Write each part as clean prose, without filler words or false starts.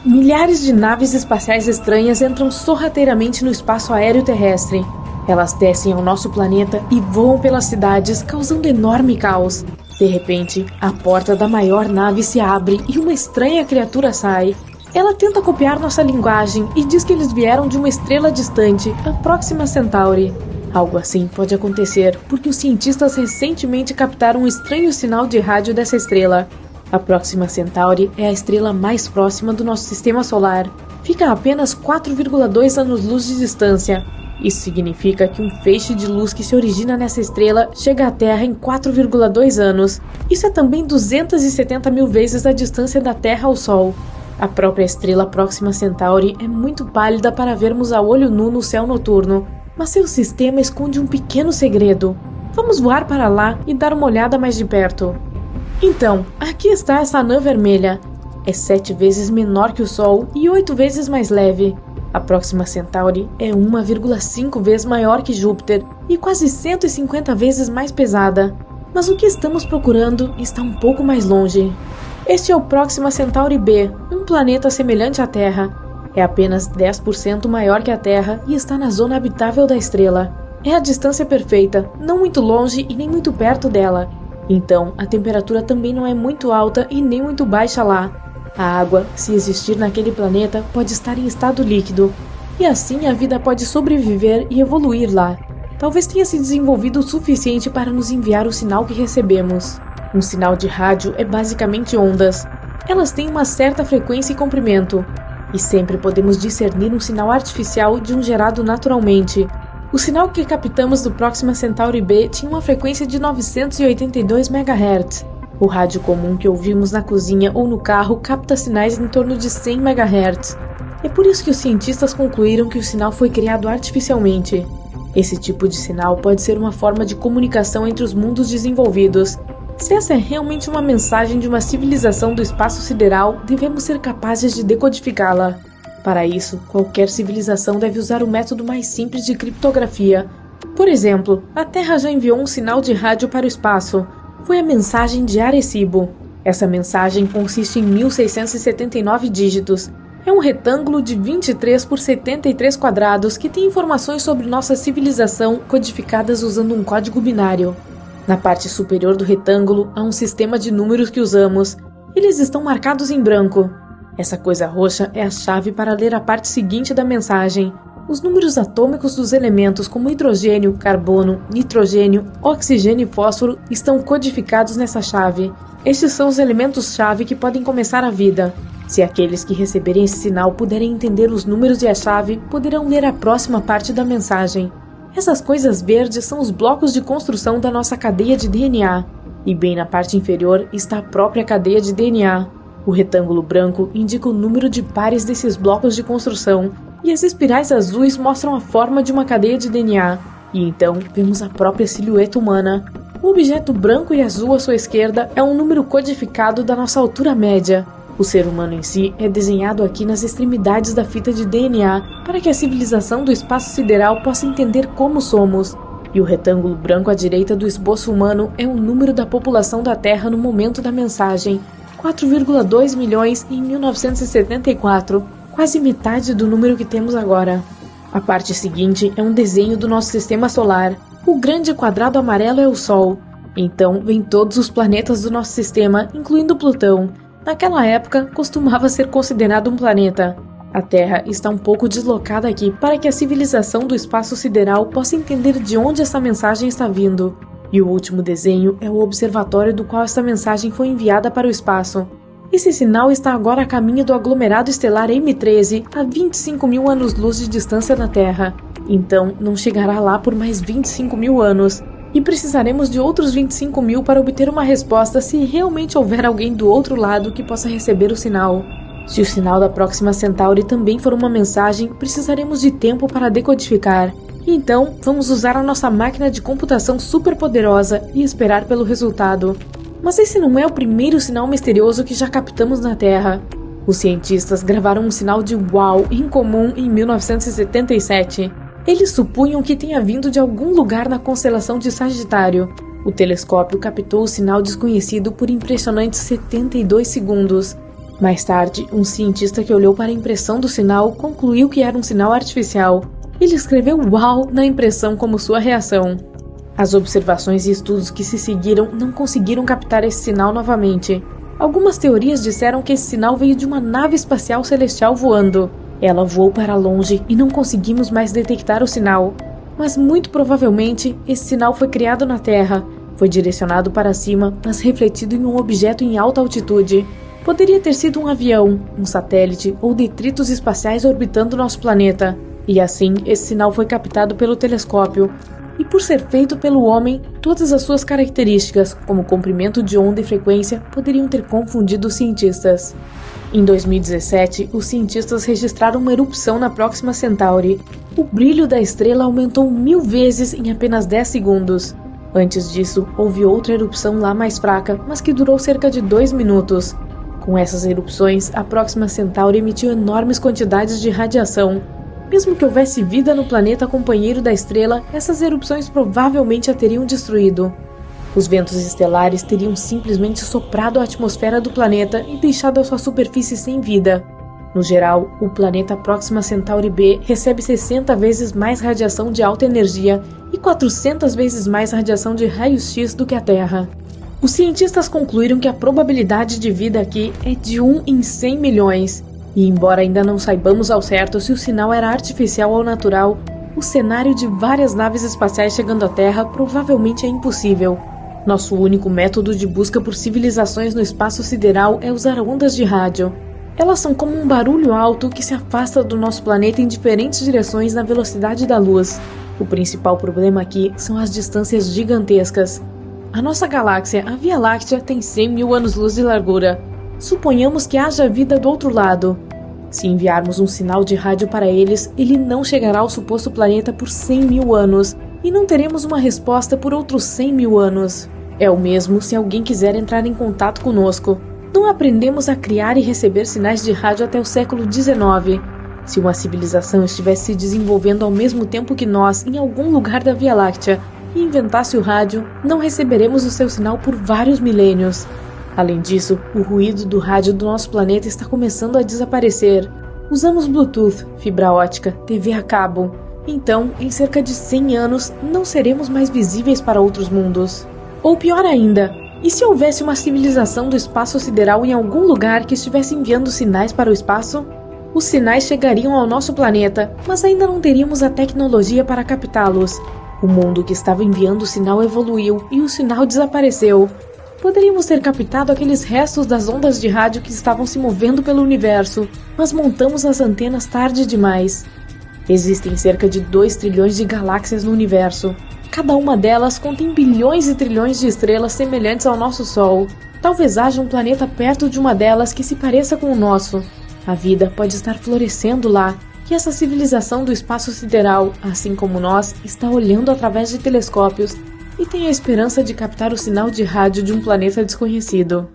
Milhares de naves espaciais estranhas entram sorrateiramente no espaço aéreo terrestre. Elas descem ao nosso planeta e voam pelas cidades, causando enorme caos. De repente, a porta da maior nave se abre e uma estranha criatura sai. Ela tenta copiar nossa linguagem e diz que eles vieram de uma estrela distante, a Próxima Centauri. Algo assim pode acontecer porque os cientistas recentemente captaram um estranho sinal de rádio dessa estrela. A Próxima Centauri é a estrela mais próxima do nosso sistema solar. Fica a apenas 4,2 anos-luz de distância. Isso significa que um feixe de luz que se origina nessa estrela chega à Terra em 4,2 anos. Isso é também 270 mil vezes a distância da Terra ao Sol. A própria estrela Próxima Centauri é muito pálida para vermos a olho nu no céu noturno, mas seu sistema esconde um pequeno segredo. Vamos voar para lá e dar uma olhada mais de perto. Então, aqui está essa anã vermelha. É 7 vezes menor que o Sol e 8 vezes mais leve. A Próxima Centauri é 1,5 vezes maior que Júpiter e quase 150 vezes mais pesada. Mas o que estamos procurando está um pouco mais longe. Este é o Próxima Centauri B, um planeta semelhante à Terra. É apenas 10% maior que a Terra e está na zona habitável da estrela. É a distância perfeita, não muito longe e nem muito perto dela. Então, a temperatura também não é muito alta e nem muito baixa lá. A água, se existir naquele planeta, pode estar em estado líquido. E assim a vida pode sobreviver e evoluir lá. Talvez tenha se desenvolvido o suficiente para nos enviar o sinal que recebemos. Um sinal de rádio é basicamente ondas. Elas têm uma certa frequência e comprimento. E sempre podemos discernir um sinal artificial de um gerado naturalmente. O sinal que captamos do Próxima Centauri B tinha uma frequência de 982 MHz. O rádio comum que ouvimos na cozinha ou no carro capta sinais em torno de 100 MHz. É por isso que os cientistas concluíram que o sinal foi criado artificialmente. Esse tipo de sinal pode ser uma forma de comunicação entre os mundos desenvolvidos. Se essa é realmente uma mensagem de uma civilização do espaço sideral, devemos ser capazes de decodificá-la. Para isso, qualquer civilização deve usar o método mais simples de criptografia. Por exemplo, a Terra já enviou um sinal de rádio para o espaço. Foi a mensagem de Arecibo. Essa mensagem consiste em 1679 dígitos. É um retângulo de 23 por 73 quadrados que tem informações sobre nossa civilização codificadas usando um código binário. Na parte superior do retângulo há um sistema de números que usamos. Eles estão marcados em branco. Essa coisa roxa é a chave para ler a parte seguinte da mensagem. Os números atômicos dos elementos como hidrogênio, carbono, nitrogênio, oxigênio e fósforo estão codificados nessa chave. Estes são os elementos-chave que podem começar a vida. Se aqueles que receberem esse sinal puderem entender os números e a chave, poderão ler a próxima parte da mensagem. Essas coisas verdes são os blocos de construção da nossa cadeia de DNA. E bem na parte inferior está a própria cadeia de DNA. O retângulo branco indica o número de pares desses blocos de construção, e as espirais azuis mostram a forma de uma cadeia de DNA. E então vemos a própria silhueta humana. O objeto branco e azul à sua esquerda é um número codificado da nossa altura média. O ser humano em si é desenhado aqui nas extremidades da fita de DNA para que a civilização do espaço sideral possa entender como somos. E o retângulo branco à direita do esboço humano é o número da população da Terra no momento da mensagem. 4,2 milhões em 1974, quase metade do número que temos agora. A parte seguinte é um desenho do nosso sistema solar. O grande quadrado amarelo é o Sol. Então vem todos os planetas do nosso sistema, incluindo Plutão. Naquela época, costumava ser considerado um planeta. A Terra está um pouco deslocada aqui para que a civilização do espaço sideral possa entender de onde essa mensagem está vindo. E o último desenho é o observatório do qual essa mensagem foi enviada para o espaço. Esse sinal está agora a caminho do aglomerado estelar M13, a 25 mil anos-luz de distância da Terra. Então, não chegará lá por mais 25 mil anos. E precisaremos de outros 25 mil para obter uma resposta se realmente houver alguém do outro lado que possa receber o sinal. Se o sinal da Próxima Centauri também for uma mensagem, precisaremos de tempo para decodificar. Então, vamos usar a nossa máquina de computação superpoderosa e esperar pelo resultado. Mas esse não é o primeiro sinal misterioso que já captamos na Terra. Os cientistas gravaram um sinal de uau incomum em 1977. Eles supunham que tenha vindo de algum lugar na constelação de Sagitário. O telescópio captou o sinal desconhecido por impressionantes 72 segundos. Mais tarde, um cientista que olhou para a impressão do sinal concluiu que era um sinal artificial. Ele escreveu "uau" na impressão como sua reação. As observações e estudos que se seguiram não conseguiram captar esse sinal novamente. Algumas teorias disseram que esse sinal veio de uma nave espacial celestial voando. Ela voou para longe e não conseguimos mais detectar o sinal. Mas muito provavelmente, esse sinal foi criado na Terra. Foi direcionado para cima, mas refletido em um objeto em alta altitude. Poderia ter sido um avião, um satélite ou detritos espaciais orbitando nosso planeta. E assim, esse sinal foi captado pelo telescópio. E por ser feito pelo homem, todas as suas características, como comprimento de onda e frequência, poderiam ter confundido os cientistas. Em 2017, os cientistas registraram uma erupção na Próxima Centauri. O brilho da estrela aumentou 1000 vezes em apenas 10 segundos. Antes disso, houve outra erupção lá mais fraca, mas que durou cerca de 2 minutos. Com essas erupções, a Próxima Centauri emitiu enormes quantidades de radiação. Mesmo que houvesse vida no planeta companheiro da estrela, essas erupções provavelmente a teriam destruído. Os ventos estelares teriam simplesmente soprado a atmosfera do planeta e deixado a sua superfície sem vida. No geral, o planeta Próxima Centauri B recebe 60 vezes mais radiação de alta energia e 400 vezes mais radiação de raios-x do que a Terra. Os cientistas concluíram que a probabilidade de vida aqui é de 1 em 100 milhões. E embora ainda não saibamos ao certo se o sinal era artificial ou natural, o cenário de várias naves espaciais chegando à Terra provavelmente é impossível. Nosso único método de busca por civilizações no espaço sideral é usar ondas de rádio. Elas são como um barulho alto que se afasta do nosso planeta em diferentes direções na velocidade da luz. O principal problema aqui são as distâncias gigantescas. A nossa galáxia, a Via Láctea, tem 100 mil anos-luz de largura. Suponhamos que haja vida do outro lado. Se enviarmos um sinal de rádio para eles, ele não chegará ao suposto planeta por 100 mil anos, e não teremos uma resposta por outros 100 mil anos. É o mesmo se alguém quiser entrar em contato conosco. Não aprendemos a criar e receber sinais de rádio até o século XIX. Se uma civilização estivesse se desenvolvendo ao mesmo tempo que nós em algum lugar da Via Láctea e inventasse o rádio, não receberemos o seu sinal por vários milênios. Além disso, o ruído do rádio do nosso planeta está começando a desaparecer. Usamos Bluetooth, fibra ótica, TV a cabo. Então, em cerca de 100 anos, não seremos mais visíveis para outros mundos. Ou pior ainda, e se houvesse uma civilização do espaço sideral em algum lugar que estivesse enviando sinais para o espaço? Os sinais chegariam ao nosso planeta, mas ainda não teríamos a tecnologia para captá-los. O mundo que estava enviando o sinal evoluiu e o sinal desapareceu. Poderíamos ter captado aqueles restos das ondas de rádio que estavam se movendo pelo universo, mas montamos as antenas tarde demais. Existem cerca de 2 trilhões de galáxias no universo. Cada uma delas contém bilhões e trilhões de estrelas semelhantes ao nosso Sol. Talvez haja um planeta perto de uma delas que se pareça com o nosso. A vida pode estar florescendo lá, e essa civilização do espaço sideral, assim como nós, está olhando através de telescópios e tem a esperança de captar o sinal de rádio de um planeta desconhecido.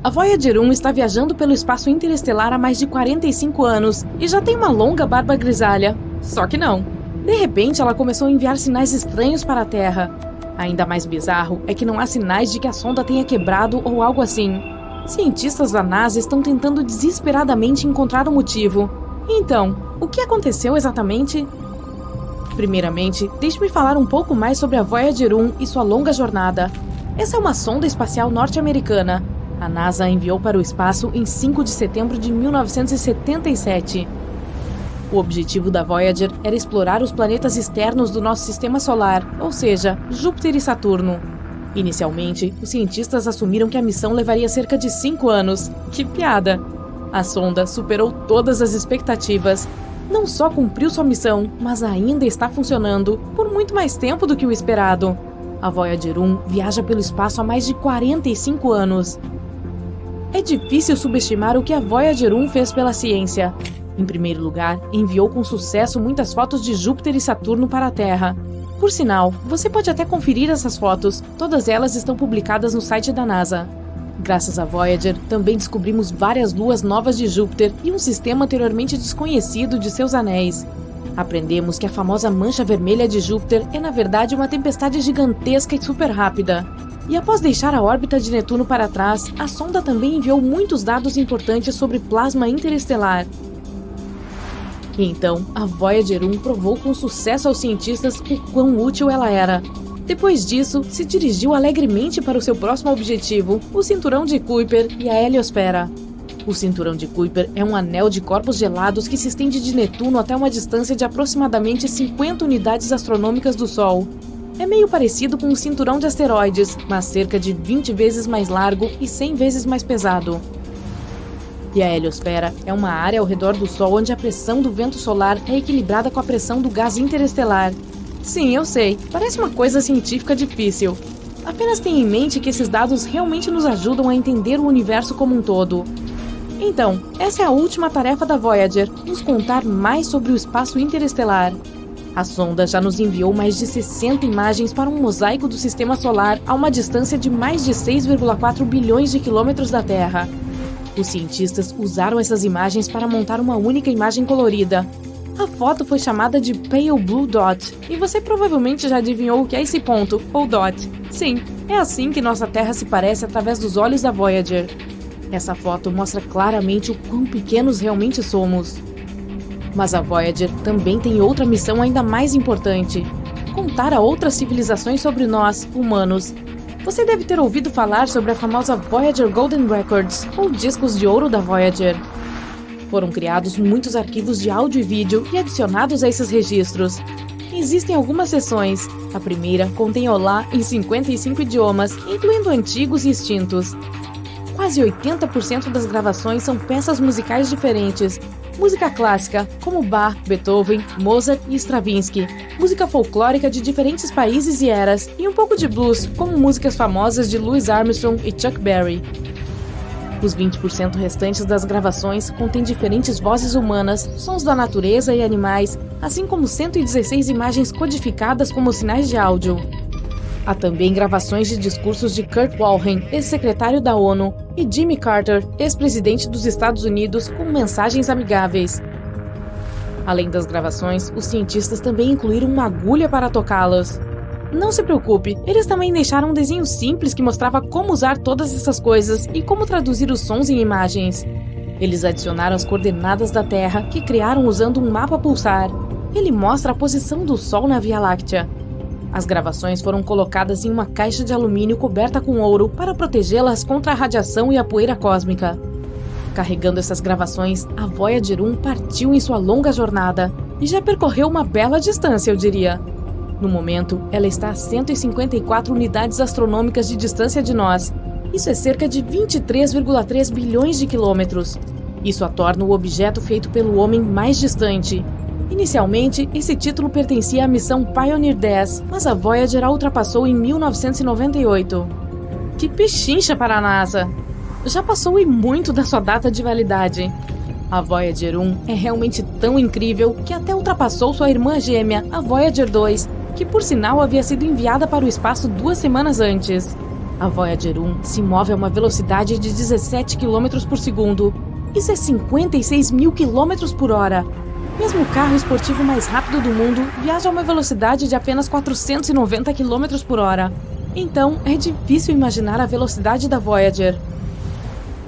A Voyager 1 está viajando pelo espaço interestelar há mais de 45 anos e já tem uma longa barba grisalha. Só que não. De repente, ela começou a enviar sinais estranhos para a Terra. Ainda mais bizarro é que não há sinais de que a sonda tenha quebrado ou algo assim. Cientistas da NASA estão tentando desesperadamente encontrar o motivo. Então, o que aconteceu exatamente? Primeiramente, deixe-me falar um pouco mais sobre a Voyager 1 e sua longa jornada. Essa é uma sonda espacial norte-americana. A NASA a enviou para o espaço em 5 de setembro de 1977. O objetivo da Voyager era explorar os planetas externos do nosso sistema solar, ou seja, Júpiter e Saturno. Inicialmente, os cientistas assumiram que a missão levaria cerca de 5 anos. Que piada! A sonda superou todas as expectativas. Não só cumpriu sua missão, mas ainda está funcionando por muito mais tempo do que o esperado. A Voyager 1 viaja pelo espaço há mais de 45 anos. É difícil subestimar o que a Voyager 1 fez pela ciência. Em primeiro lugar, enviou com sucesso muitas fotos de Júpiter e Saturno para a Terra. Por sinal, você pode até conferir essas fotos, todas elas estão publicadas no site da NASA. Graças à Voyager, também descobrimos várias luas novas de Júpiter e um sistema anteriormente desconhecido de seus anéis. Aprendemos que a famosa mancha vermelha de Júpiter é na verdade uma tempestade gigantesca e super rápida. E após deixar a órbita de Netuno para trás, a sonda também enviou muitos dados importantes sobre plasma interestelar. E então, a Voyager 1 provou com sucesso aos cientistas o quão útil ela era. Depois disso, se dirigiu alegremente para o seu próximo objetivo, o Cinturão de Kuiper e a Heliosfera. O Cinturão de Kuiper é um anel de corpos gelados que se estende de Netuno até uma distância de aproximadamente 50 unidades astronômicas do Sol. É meio parecido com um cinturão de asteroides, mas cerca de 20 vezes mais largo e 100 vezes mais pesado. E a heliosfera é uma área ao redor do Sol onde a pressão do vento solar é equilibrada com a pressão do gás interestelar. Sim, eu sei, parece uma coisa científica difícil. Apenas tenha em mente que esses dados realmente nos ajudam a entender o universo como um todo. Então, essa é a última tarefa da Voyager, nos contar mais sobre o espaço interestelar. A sonda já nos enviou mais de 60 imagens para um mosaico do Sistema Solar a uma distância de mais de 6,4 bilhões de quilômetros da Terra. Os cientistas usaram essas imagens para montar uma única imagem colorida. A foto foi chamada de Pale Blue Dot, e você provavelmente já adivinhou o que é esse ponto, ou dot. Sim, é assim que nossa Terra se parece através dos olhos da Voyager. Essa foto mostra claramente o quão pequenos realmente somos. Mas a Voyager também tem outra missão ainda mais importante: contar a outras civilizações sobre nós, humanos. Você deve ter ouvido falar sobre a famosa Voyager Golden Records, ou discos de ouro da Voyager. Foram criados muitos arquivos de áudio e vídeo e adicionados a esses registros. Existem algumas seções. A primeira contém olá em 55 idiomas, incluindo antigos e extintos. Quase 80% das gravações são peças musicais diferentes. Música clássica, como Bach, Beethoven, Mozart e Stravinsky. Música folclórica de diferentes países e eras. E um pouco de blues, como músicas famosas de Louis Armstrong e Chuck Berry. Os 20% restantes das gravações contêm diferentes vozes humanas, sons da natureza e animais, assim como 116 imagens codificadas como sinais de áudio. Há também gravações de discursos de Kurt Waldheim, ex-secretário da ONU, e Jimmy Carter, ex-presidente dos Estados Unidos, com mensagens amigáveis. Além das gravações, os cientistas também incluíram uma agulha para tocá-las. Não se preocupe, eles também deixaram um desenho simples que mostrava como usar todas essas coisas e como traduzir os sons em imagens. Eles adicionaram as coordenadas da Terra, que criaram usando um mapa pulsar. Ele mostra a posição do Sol na Via Láctea. As gravações foram colocadas em uma caixa de alumínio coberta com ouro para protegê-las contra a radiação e a poeira cósmica. Carregando essas gravações, a Voyager 1 partiu em sua longa jornada e já percorreu uma bela distância, eu diria. No momento, ela está a 154 unidades astronômicas de distância de nós. Isso é cerca de 23,3 bilhões de quilômetros. Isso a torna o objeto feito pelo homem mais distante. Inicialmente, esse título pertencia à missão Pioneer 10, mas a Voyager a ultrapassou em 1998. Que pechincha para a NASA! Já passou e muito da sua data de validade. A Voyager 1 é realmente tão incrível que até ultrapassou sua irmã gêmea, a Voyager 2, que por sinal havia sido enviada para o espaço 2 semanas antes. A Voyager 1 se move a uma velocidade de 17 km por segundo. Isso é 56 mil km por hora. Mesmo o carro esportivo mais rápido do mundo viaja a uma velocidade de apenas 490 km por hora. Então, é difícil imaginar a velocidade da Voyager.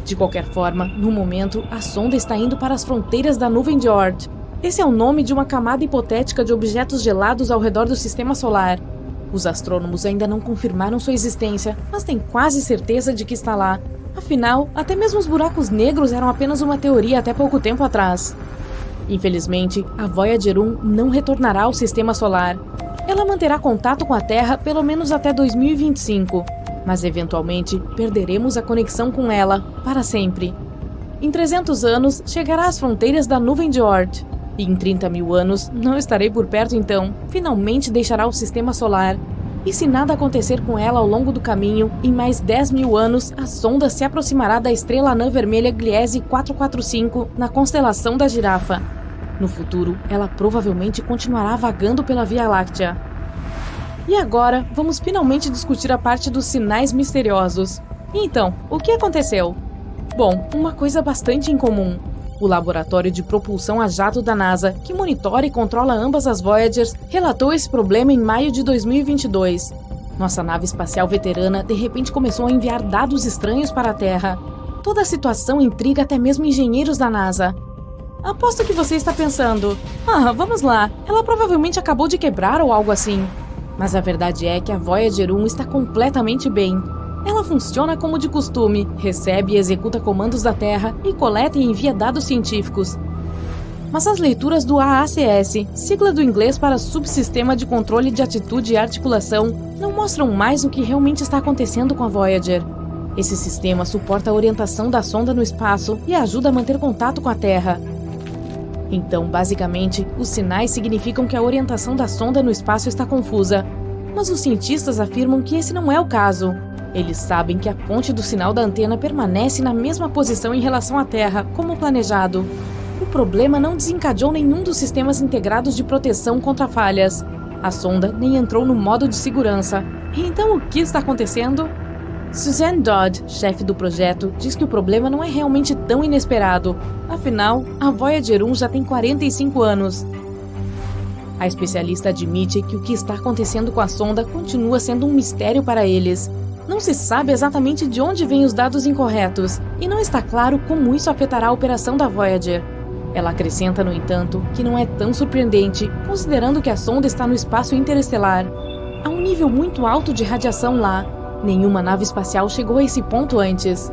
De qualquer forma, no momento, a sonda está indo para as fronteiras da nuvem de Oort. Esse é o nome de uma camada hipotética de objetos gelados ao redor do Sistema Solar. Os astrônomos ainda não confirmaram sua existência, mas têm quase certeza de que está lá. Afinal, até mesmo os buracos negros eram apenas uma teoria até pouco tempo atrás. Infelizmente, a Voyager 1 não retornará ao Sistema Solar. Ela manterá contato com a Terra pelo menos até 2025, mas eventualmente perderemos a conexão com ela para sempre. Em 300 anos, chegará às fronteiras da nuvem de Oort. E em 30 mil anos, não estarei por perto então, finalmente deixará o Sistema Solar. E se nada acontecer com ela ao longo do caminho, em mais 10 mil anos, a sonda se aproximará da estrela anã vermelha Gliese 445 na constelação da Girafa. No futuro, ela provavelmente continuará vagando pela Via Láctea. E agora, vamos finalmente discutir a parte dos sinais misteriosos. Então, o que aconteceu? Bom, uma coisa bastante incomum. O Laboratório de Propulsão a Jato da NASA, que monitora e controla ambas as Voyagers, relatou esse problema em maio de 2022. Nossa nave espacial veterana de repente começou a enviar dados estranhos para a Terra. Toda a situação intriga até mesmo engenheiros da NASA. Aposto que você está pensando, vamos lá, ela provavelmente acabou de quebrar ou algo assim. Mas a verdade é que a Voyager 1 está completamente bem. Ela funciona como de costume, recebe e executa comandos da Terra e coleta e envia dados científicos. Mas as leituras do AACS, sigla do inglês para Subsistema de Controle de Atitude e Articulação, não mostram mais o que realmente está acontecendo com a Voyager. Esse sistema suporta a orientação da sonda no espaço e ajuda a manter contato com a Terra. Então, basicamente, os sinais significam que a orientação da sonda no espaço está confusa. Mas os cientistas afirmam que esse não é o caso. Eles sabem que a ponte do sinal da antena permanece na mesma posição em relação à Terra, como planejado. O problema não desencadeou nenhum dos sistemas integrados de proteção contra falhas. A sonda nem entrou no modo de segurança. Então, o que está acontecendo? Suzanne Dodd, chefe do projeto, diz que o problema não é realmente tão inesperado. Afinal, a Voyager 1 já tem 45 anos. A especialista admite que o que está acontecendo com a sonda continua sendo um mistério para eles. Não se sabe exatamente de onde vêm os dados incorretos, e não está claro como isso afetará a operação da Voyager. Ela acrescenta, no entanto, que não é tão surpreendente, considerando que a sonda está no espaço interestelar. Há um nível muito alto de radiação lá. Nenhuma nave espacial chegou a esse ponto antes.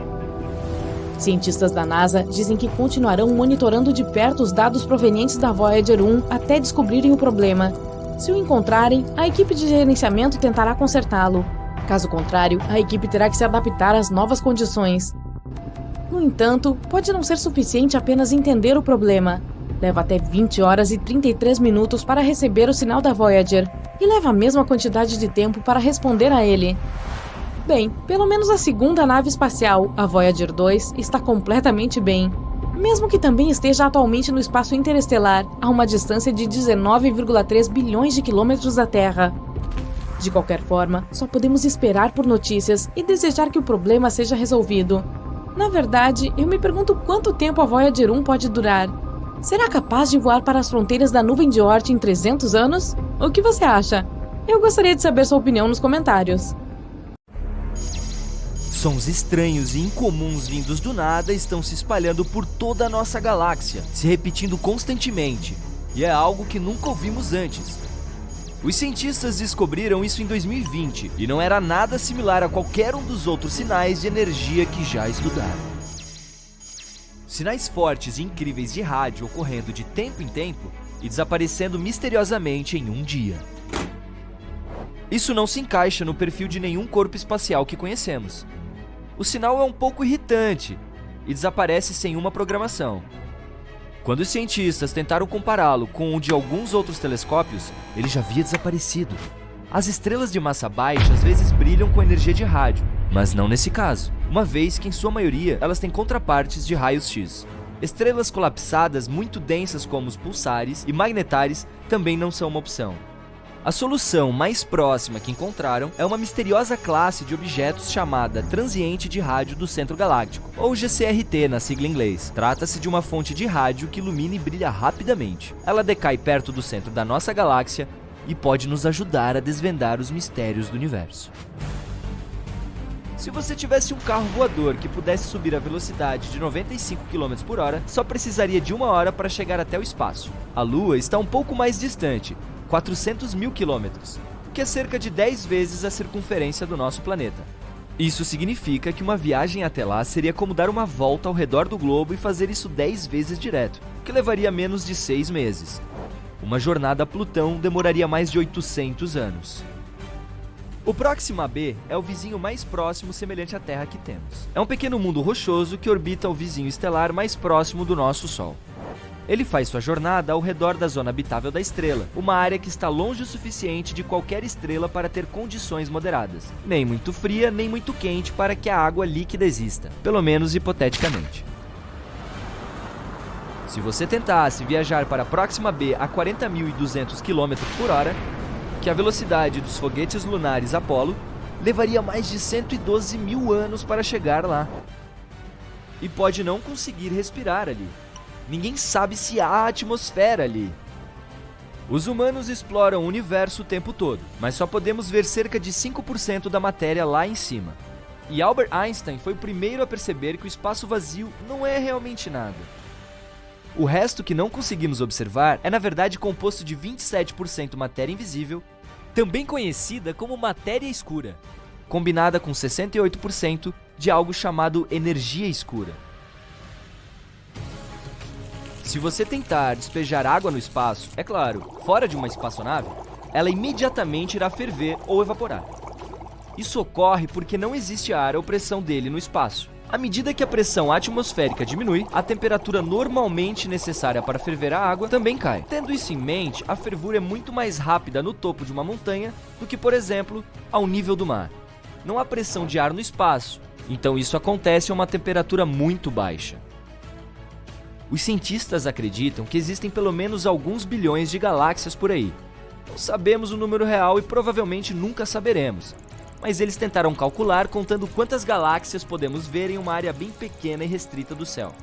Cientistas da NASA dizem que continuarão monitorando de perto os dados provenientes da Voyager 1 até descobrirem o problema. Se o encontrarem, a equipe de gerenciamento tentará consertá-lo. Caso contrário, a equipe terá que se adaptar às novas condições. No entanto, pode não ser suficiente apenas entender o problema. Leva até 20 horas e 33 minutos para receber o sinal da Voyager, e leva a mesma quantidade de tempo para responder a ele. Bem, pelo menos a segunda nave espacial, a Voyager 2, está completamente bem. Mesmo que também esteja atualmente no espaço interestelar, a uma distância de 19,3 bilhões de quilômetros da Terra. De qualquer forma, só podemos esperar por notícias e desejar que o problema seja resolvido. Na verdade, eu me pergunto quanto tempo a Voyager 1 pode durar. Será capaz de voar para as fronteiras da nuvem de Oort em 300 anos? O que você acha? Eu gostaria de saber sua opinião nos comentários. Sons estranhos e incomuns vindos do nada estão se espalhando por toda a nossa galáxia, se repetindo constantemente, e é algo que nunca ouvimos antes. Os cientistas descobriram isso em 2020 e não era nada similar a qualquer um dos outros sinais de energia que já estudaram. Sinais fortes e incríveis de rádio ocorrendo de tempo em tempo e desaparecendo misteriosamente em um dia. Isso não se encaixa no perfil de nenhum corpo espacial que conhecemos. O sinal é um pouco irritante e desaparece sem uma programação. Quando os cientistas tentaram compará-lo com o de alguns outros telescópios, ele já havia desaparecido. As estrelas de massa baixa às vezes brilham com energia de rádio, mas não nesse caso, uma vez que em sua maioria elas têm contrapartes de raios X. Estrelas colapsadas muito densas como os pulsares e magnetares também não são uma opção. A solução mais próxima que encontraram é uma misteriosa classe de objetos chamada Transiente de Rádio do Centro Galáctico, ou GCRT na sigla em inglês. Trata-se de uma fonte de rádio que ilumina e brilha rapidamente. Ela decai perto do centro da nossa galáxia e pode nos ajudar a desvendar os mistérios do universo. Se você tivesse um carro voador que pudesse subir a velocidade de 95 km por hora, só precisaria de 1 hora para chegar até o espaço. A Lua está um pouco mais distante, 400 mil quilômetros, que é cerca de 10 vezes a circunferência do nosso planeta. Isso significa que uma viagem até lá seria como dar uma volta ao redor do globo e fazer isso 10 vezes direto, que levaria menos de 6 meses. Uma jornada a Plutão demoraria mais de 800 anos. O Próxima b é o vizinho mais próximo semelhante à Terra que temos. É um pequeno mundo rochoso que orbita o vizinho estelar mais próximo do nosso Sol. Ele faz sua jornada ao redor da zona habitável da estrela, uma área que está longe o suficiente de qualquer estrela para ter condições moderadas, nem muito fria nem muito quente para que a água líquida exista, pelo menos hipoteticamente. Se você tentasse viajar para a Próxima b a 40.200 km por hora, que é a velocidade dos foguetes lunares Apollo, levaria mais de 112 mil anos para chegar lá. E pode não conseguir respirar ali. Ninguém sabe se há atmosfera ali. Os humanos exploram o universo o tempo todo, mas só podemos ver cerca de 5% da matéria lá em cima. E Albert Einstein foi o primeiro a perceber que o espaço vazio não é realmente nada. O resto que não conseguimos observar é na verdade composto de 27% matéria invisível, também conhecida como matéria escura, combinada com 68% de algo chamado energia escura. Se você tentar despejar água no espaço, é claro, fora de uma espaçonave, ela imediatamente irá ferver ou evaporar. Isso ocorre porque não existe ar ou pressão dele no espaço. À medida que a pressão atmosférica diminui, a temperatura normalmente necessária para ferver a água também cai. Tendo isso em mente, a fervura é muito mais rápida no topo de uma montanha do que, por exemplo, ao nível do mar. Não há pressão de ar no espaço, então isso acontece a uma temperatura muito baixa. Os cientistas acreditam que existem pelo menos alguns bilhões de galáxias por aí. Não sabemos o número real e provavelmente nunca saberemos, mas eles tentaram calcular contando quantas galáxias podemos ver em uma área bem pequena e restrita do céu.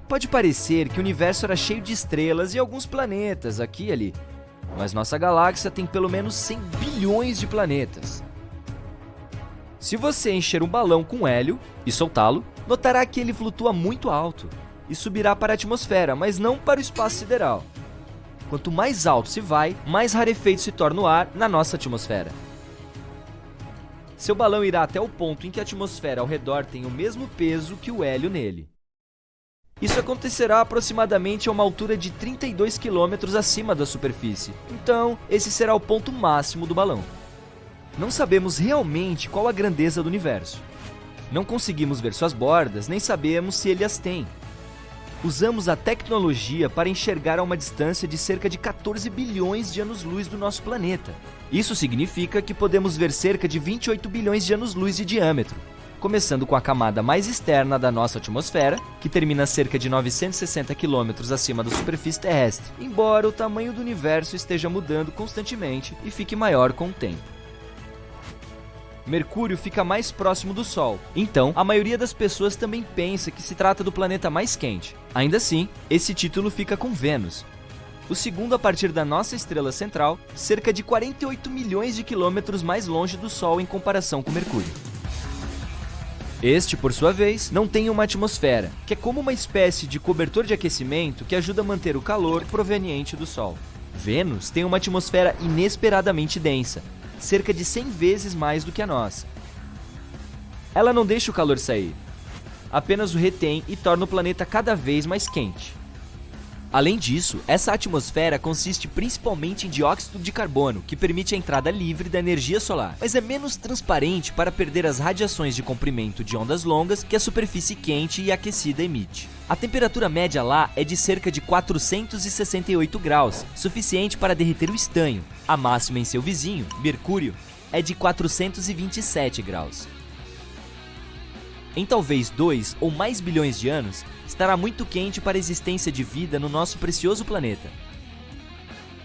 Pode parecer que o universo era cheio de estrelas e alguns planetas aqui e ali, mas nossa galáxia tem pelo menos 100 bilhões de planetas. Se você encher um balão com hélio e soltá-lo, notará que ele flutua muito alto e subirá para a atmosfera, mas não para o espaço sideral. Quanto mais alto se vai, mais rarefeito se torna o ar na nossa atmosfera. Seu balão irá até o ponto em que a atmosfera ao redor tem o mesmo peso que o hélio nele. Isso acontecerá aproximadamente a uma altura de 32 km acima da superfície, então esse será o ponto máximo do balão. Não sabemos realmente qual a grandeza do universo. Não conseguimos ver suas bordas, nem sabemos se ele as tem. Usamos a tecnologia para enxergar a uma distância de cerca de 14 bilhões de anos-luz do nosso planeta. Isso significa que podemos ver cerca de 28 bilhões de anos-luz de diâmetro, começando com a camada mais externa da nossa atmosfera, que termina a cerca de 960 km acima da superfície terrestre, embora o tamanho do universo esteja mudando constantemente e fique maior com o tempo. Mercúrio fica mais próximo do Sol, então a maioria das pessoas também pensa que se trata do planeta mais quente. Ainda assim, esse título fica com Vênus, o segundo a partir da nossa estrela central, cerca de 48 milhões de quilômetros mais longe do Sol em comparação com Mercúrio. Este, por sua vez, não tem uma atmosfera, que é como uma espécie de cobertor de aquecimento que ajuda a manter o calor proveniente do Sol. Vênus tem uma atmosfera inesperadamente densa, cerca de 100 vezes mais do que a nossa. Ela não deixa o calor sair, apenas o retém e torna o planeta cada vez mais quente. Além disso, essa atmosfera consiste principalmente em dióxido de carbono, que permite a entrada livre da energia solar, mas é menos transparente para perder as radiações de comprimento de ondas longas que a superfície quente e aquecida emite. A temperatura média lá é de cerca de 468 graus, suficiente para derreter o estanho. A máxima em seu vizinho, Mercúrio, é de 427 graus. Em talvez 2 ou mais bilhões de anos, estará muito quente para a existência de vida no nosso precioso planeta.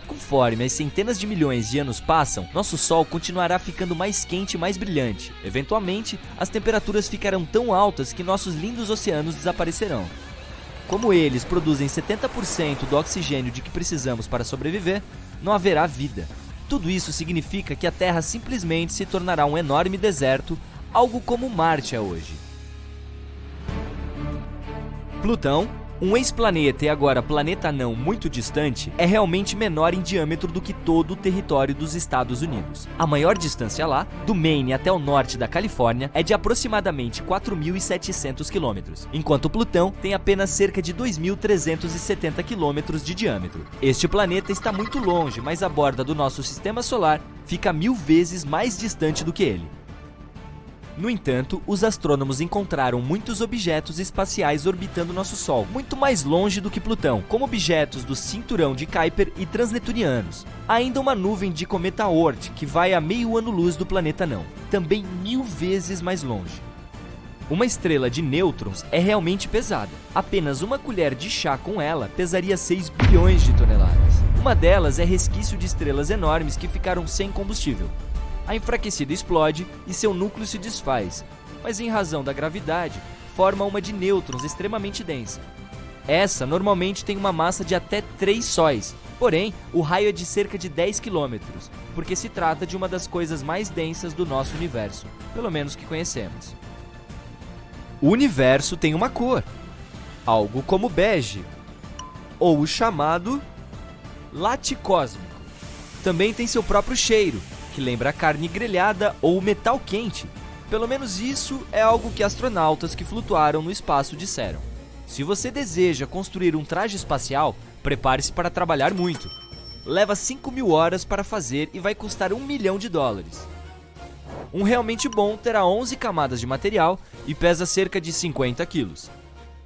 Conforme as centenas de milhões de anos passam, nosso Sol continuará ficando mais quente e mais brilhante. Eventualmente, as temperaturas ficarão tão altas que nossos lindos oceanos desaparecerão. Como eles produzem 70% do oxigênio de que precisamos para sobreviver, não haverá vida. Tudo isso significa que a Terra simplesmente se tornará um enorme deserto, algo como Marte é hoje. Plutão, um ex-planeta e agora planeta anão muito distante, é realmente menor em diâmetro do que todo o território dos Estados Unidos. A maior distância lá, do Maine até o norte da Califórnia, é de aproximadamente 4.700 km, enquanto Plutão tem apenas cerca de 2.370 km de diâmetro. Este planeta está muito longe, mas a borda do nosso sistema solar fica 1000 vezes mais distante do que ele. No entanto, os astrônomos encontraram muitos objetos espaciais orbitando nosso Sol, muito mais longe do que Plutão, como objetos do cinturão de Kuiper e transneptunianos. Há ainda uma nuvem de cometa Oort, que vai a meio ano-luz do planeta anão, também 1000 vezes mais longe. Uma estrela de nêutrons é realmente pesada. Apenas uma colher de chá com ela pesaria 6 bilhões de toneladas. Uma delas é resquício de estrelas enormes que ficaram sem combustível. A enfraquecida explode e seu núcleo se desfaz, mas em razão da gravidade, forma uma de nêutrons extremamente densa. Essa normalmente tem uma massa de até 3 sóis, Porém, o raio é de cerca de 10 km, porque se trata de uma das coisas mais densas do nosso universo, pelo menos que conhecemos. O universo tem uma cor, algo como bege, ou o chamado laticósmico. Também tem seu próprio cheiro, que lembra a carne grelhada ou metal quente. Pelo menos isso é algo que astronautas que flutuaram no espaço disseram. Se você deseja construir um traje espacial, prepare-se para trabalhar muito. Leva 5.000 horas para fazer e vai custar $1 milhão. Um realmente bom terá 11 camadas de material e pesa cerca de 50 quilos.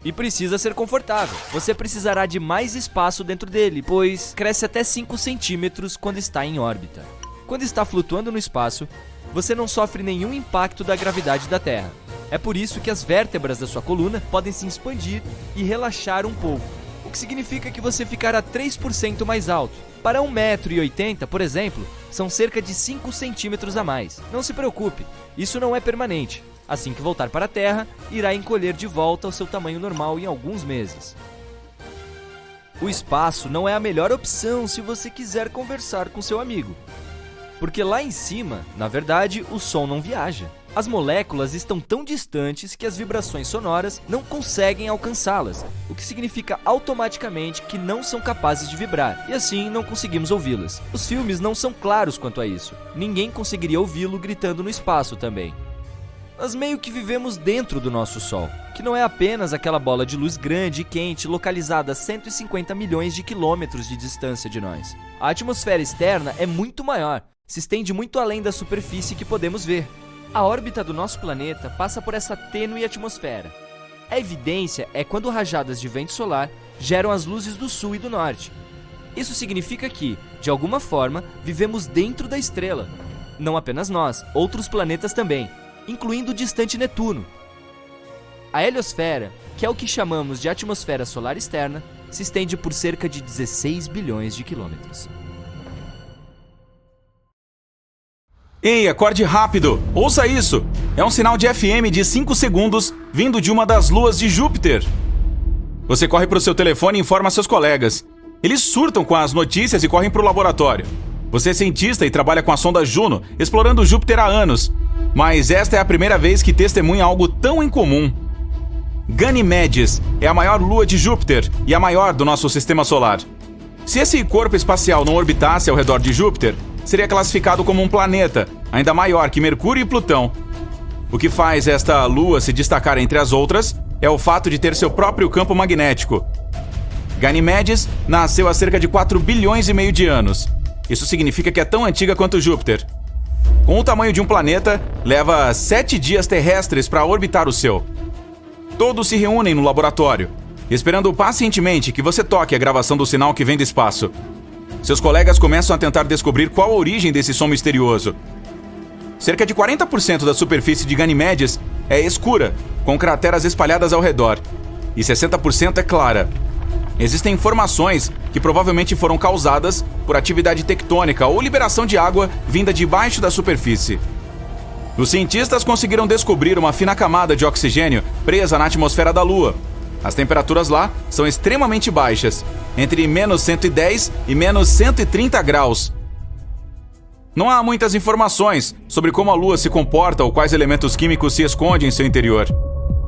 E precisa ser confortável. Você precisará de mais espaço dentro dele, pois cresce até 5 centímetros quando está em órbita. Quando está flutuando no espaço, você não sofre nenhum impacto da gravidade da Terra. É por isso que as vértebras da sua coluna podem se expandir e relaxar um pouco, o que significa que você ficará 3% mais alto. Para 1,80 m, por exemplo, são cerca de 5 centímetros a mais. Não se preocupe, isso não é permanente. Assim que voltar para a Terra, irá encolher de volta ao seu tamanho normal em alguns meses. O espaço não é a melhor opção se você quiser conversar com seu amigo. Porque lá em cima, na verdade, o som não viaja. As moléculas estão tão distantes que as vibrações sonoras não conseguem alcançá-las, o que significa automaticamente que não são capazes de vibrar, e assim não conseguimos ouvi-las. Os filmes não são claros quanto a isso. Ninguém conseguiria ouvi-lo gritando no espaço também. Nós meio que vivemos dentro do nosso Sol, que não é apenas aquela bola de luz grande e quente localizada a 150 milhões de quilômetros de distância de nós. A atmosfera externa é muito maior, se estende muito além da superfície que podemos ver. A órbita do nosso planeta passa por essa tênue atmosfera. A evidência é quando rajadas de vento solar geram as luzes do sul e do norte. Isso significa que, de alguma forma, vivemos dentro da estrela. Não apenas nós, outros planetas também, incluindo o distante Netuno. A heliosfera, que é o que chamamos de atmosfera solar externa, se estende por cerca de 16 bilhões de quilômetros. Ei, acorde rápido! Ouça isso! É um sinal de FM de 5 segundos vindo de uma das luas de Júpiter. Você corre para o seu telefone e informa seus colegas. Eles surtam com as notícias e correm para o laboratório. Você é cientista e trabalha com a sonda Juno, explorando Júpiter há anos. Mas esta é a primeira vez que testemunha algo tão incomum. Ganymedes é a maior lua de Júpiter e a maior do nosso sistema solar. Se esse corpo espacial não orbitasse ao redor de Júpiter, seria classificado como um planeta, ainda maior que Mercúrio e Plutão. O que faz esta lua se destacar entre as outras é o fato de ter seu próprio campo magnético. Ganymedes nasceu há cerca de 4 bilhões e meio de anos. Isso significa que é tão antiga quanto Júpiter. Com o tamanho de um planeta, leva 7 dias terrestres para orbitar o seu. Todos se reúnem no laboratório, esperando pacientemente que você toque a gravação do sinal que vem do espaço. Seus colegas começam a tentar descobrir qual a origem desse som misterioso. Cerca de 40% da superfície de Ganymedes é escura, com crateras espalhadas ao redor, e 60% é clara. Existem informações que provavelmente foram causadas por atividade tectônica ou liberação de água vinda debaixo da superfície. Os cientistas conseguiram descobrir uma fina camada de oxigênio presa na atmosfera da Lua. As temperaturas lá são extremamente baixas, entre menos 110 e menos 130 graus. Não há muitas informações sobre como a Lua se comporta ou quais elementos químicos se escondem em seu interior.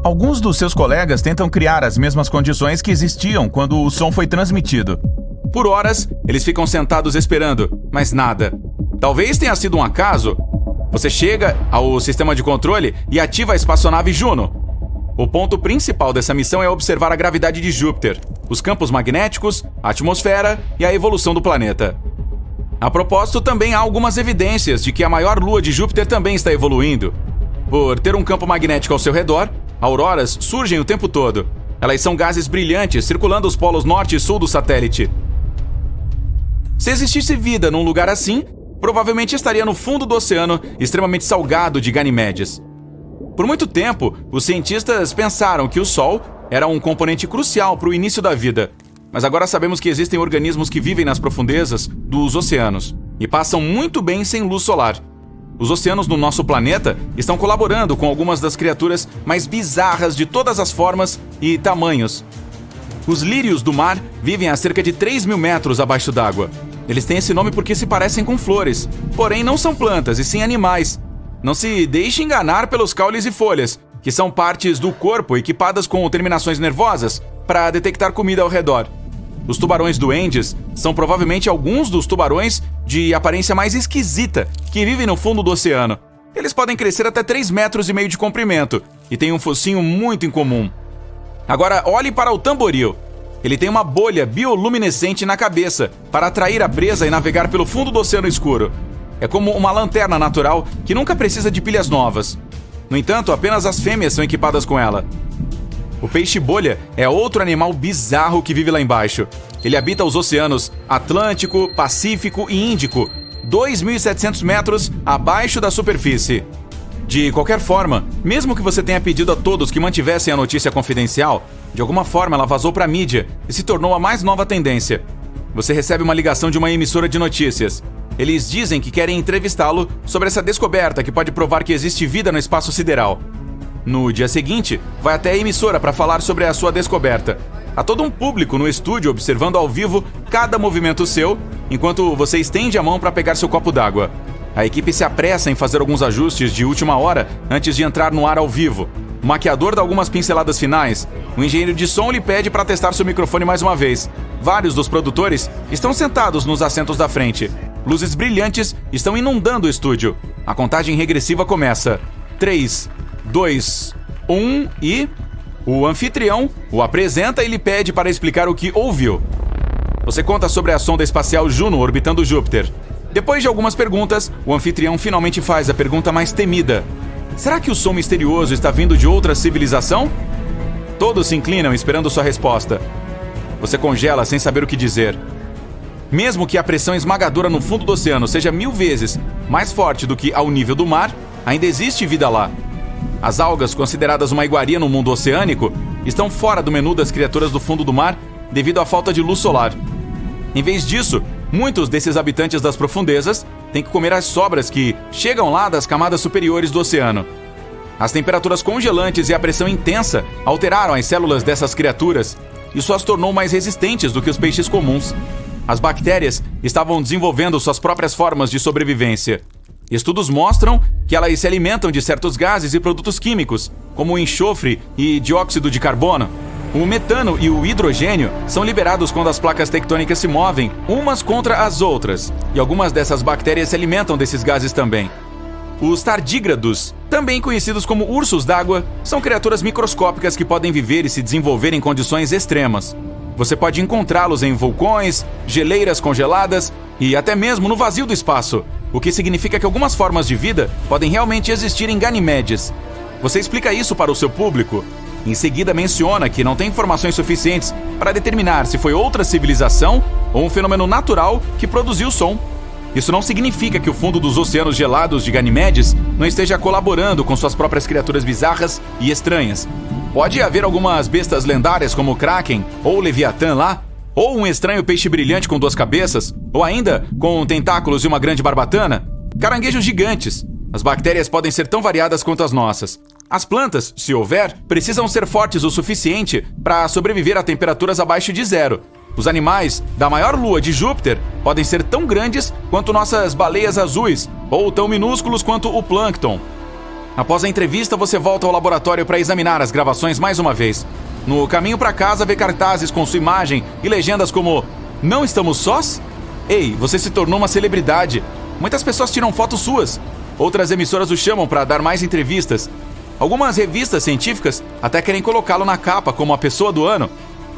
Alguns dos seus colegas tentam criar as mesmas condições que existiam quando o som foi transmitido. Por horas, eles ficam sentados esperando, mas nada. Talvez tenha sido um acaso. Você chega ao sistema de controle e ativa a espaçonave Juno. O ponto principal dessa missão é observar a gravidade de Júpiter, os campos magnéticos, a atmosfera e a evolução do planeta. A propósito, também há algumas evidências de que a maior lua de Júpiter também está evoluindo. Por ter um campo magnético ao seu redor, auroras surgem o tempo todo. Elas são gases brilhantes circulando os polos norte e sul do satélite. Se existisse vida num lugar assim, provavelmente estaria no fundo do oceano extremamente salgado de Ganymedes. Por muito tempo, os cientistas pensaram que o Sol era um componente crucial para o início da vida, mas agora sabemos que existem organismos que vivem nas profundezas dos oceanos e passam muito bem sem luz solar. Os oceanos no nosso planeta estão colaborando com algumas das criaturas mais bizarras de todas as formas e tamanhos. Os lírios do mar vivem a cerca de 3.000 metros abaixo d'água. Eles têm esse nome porque se parecem com flores, porém não são plantas e sim animais. Não se deixe enganar pelos caules e folhas, que são partes do corpo equipadas com terminações nervosas para detectar comida ao redor. Os tubarões duendes são provavelmente alguns dos tubarões de aparência mais esquisita que vivem no fundo do oceano. Eles podem crescer até 3,5 metros de comprimento e têm um focinho muito incomum. Agora olhe para o tamboril. Ele tem uma bolha bioluminescente na cabeça para atrair a presa e navegar pelo fundo do oceano escuro. É como uma lanterna natural que nunca precisa de pilhas novas. No entanto, apenas as fêmeas são equipadas com ela. O peixe-bolha é outro animal bizarro que vive lá embaixo. Ele habita os oceanos Atlântico, Pacífico e Índico, 2.700 metros abaixo da superfície. De qualquer forma, mesmo que você tenha pedido a todos que mantivessem a notícia confidencial, de alguma forma ela vazou para a mídia e se tornou a mais nova tendência. Você recebe uma ligação de uma emissora de notícias. Eles dizem que querem entrevistá-lo sobre essa descoberta que pode provar que existe vida no espaço sideral. No dia seguinte, vai até a emissora para falar sobre a sua descoberta. Há todo um público no estúdio observando ao vivo cada movimento seu, enquanto você estende a mão para pegar seu copo d'água. A equipe se apressa em fazer alguns ajustes de última hora antes de entrar no ar ao vivo. O maquiador dá algumas pinceladas finais. O engenheiro de som lhe pede para testar seu microfone mais uma vez. Vários dos produtores estão sentados nos assentos da frente. Luzes brilhantes estão inundando o estúdio. A contagem regressiva começa. 3, 2, 1 e... O anfitrião o apresenta e lhe pede para explicar o que ouviu. Você conta sobre a sonda espacial Juno orbitando Júpiter. Depois de algumas perguntas, o anfitrião finalmente faz a pergunta mais temida. Será que o som misterioso está vindo de outra civilização? Todos se inclinam esperando sua resposta. Você congela sem saber o que dizer. Mesmo que a pressão esmagadora no fundo do oceano seja 1000 vezes mais forte do que ao nível do mar, ainda existe vida lá. As algas, consideradas uma iguaria no mundo oceânico, estão fora do menu das criaturas do fundo do mar devido à falta de luz solar. Em vez disso, muitos desses habitantes das profundezas têm que comer as sobras que chegam lá das camadas superiores do oceano. As temperaturas congelantes e a pressão intensa alteraram as células dessas criaturas. Isso as tornou mais resistentes do que os peixes comuns. As bactérias estavam desenvolvendo suas próprias formas de sobrevivência. Estudos mostram que elas se alimentam de certos gases e produtos químicos, como o enxofre e dióxido de carbono. O metano e o hidrogênio são liberados quando as placas tectônicas se movem umas contra as outras, e algumas dessas bactérias se alimentam desses gases também. Os tardígrados, também conhecidos como ursos d'água, são criaturas microscópicas que podem viver e se desenvolver em condições extremas. Você pode encontrá-los em vulcões, geleiras congeladas e até mesmo no vazio do espaço, o que significa que algumas formas de vida podem realmente existir em Ganimedes. Você explica isso para o seu público. Em seguida menciona que não tem informações suficientes para determinar se foi outra civilização ou um fenômeno natural que produziu o som. Isso não significa que o fundo dos oceanos gelados de Ganimedes não esteja colaborando com suas próprias criaturas bizarras e estranhas. Pode haver algumas bestas lendárias como o Kraken ou o Leviatã lá, ou um estranho peixe brilhante com 2 cabeças, ou ainda com tentáculos e uma grande barbatana, caranguejos gigantes. As bactérias podem ser tão variadas quanto as nossas. As plantas, se houver, precisam ser fortes o suficiente para sobreviver a temperaturas abaixo de 0. Os animais da maior lua de Júpiter podem ser tão grandes quanto nossas baleias azuis, ou tão minúsculos quanto o plâncton. Após a entrevista, você volta ao laboratório para examinar as gravações mais uma vez. No caminho para casa, vê cartazes com sua imagem e legendas como "Não estamos sós?" Ei, você se tornou uma celebridade. Muitas pessoas tiram fotos suas. Outras emissoras o chamam para dar mais entrevistas. Algumas revistas científicas até querem colocá-lo na capa como a pessoa do ano.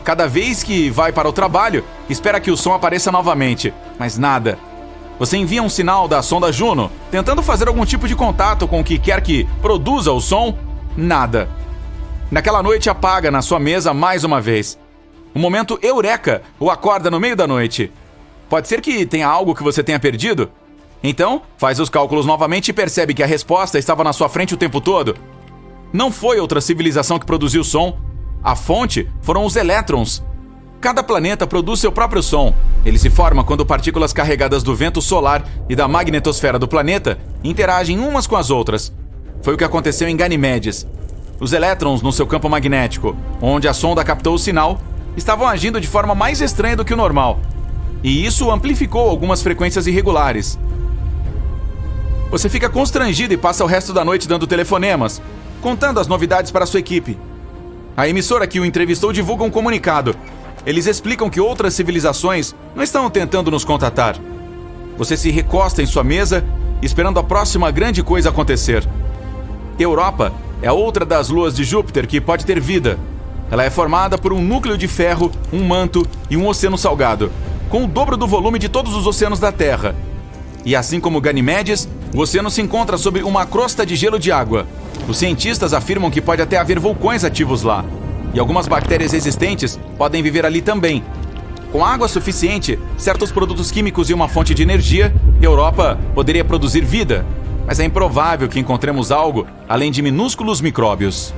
Cada vez que vai para o trabalho, espera que o som apareça novamente, mas nada. Você envia um sinal da sonda Juno, tentando fazer algum tipo de contato com o que quer que produza o som, nada. Naquela noite apaga na sua mesa mais uma vez. Um momento eureka o acorda no meio da noite. Pode ser que tenha algo que você tenha perdido? Então, faz os cálculos novamente e percebe que a resposta estava na sua frente o tempo todo. Não foi outra civilização que produziu o som. A fonte foram os elétrons. Cada planeta produz seu próprio som. Ele se forma quando partículas carregadas do vento solar e da magnetosfera do planeta interagem umas com as outras. Foi o que aconteceu em Ganimedes. Os elétrons no seu campo magnético, onde a sonda captou o sinal, estavam agindo de forma mais estranha do que o normal. E isso amplificou algumas frequências irregulares. Você fica constrangido e passa o resto da noite dando telefonemas, contando as novidades para sua equipe. A emissora que o entrevistou divulga um comunicado. Eles explicam que outras civilizações não estão tentando nos contatar. Você se recosta em sua mesa, esperando a próxima grande coisa acontecer. Europa é outra das luas de Júpiter que pode ter vida. Ela é formada por um núcleo de ferro, um manto e um oceano salgado, com o dobro do volume de todos os oceanos da Terra. E assim como Ganimedes, o oceano se encontra sob uma crosta de gelo de água. Os cientistas afirmam que pode até haver vulcões ativos lá. E algumas bactérias existentes podem viver ali também. Com água suficiente, certos produtos químicos e uma fonte de energia, Europa poderia produzir vida. Mas é improvável que encontremos algo além de minúsculos micróbios.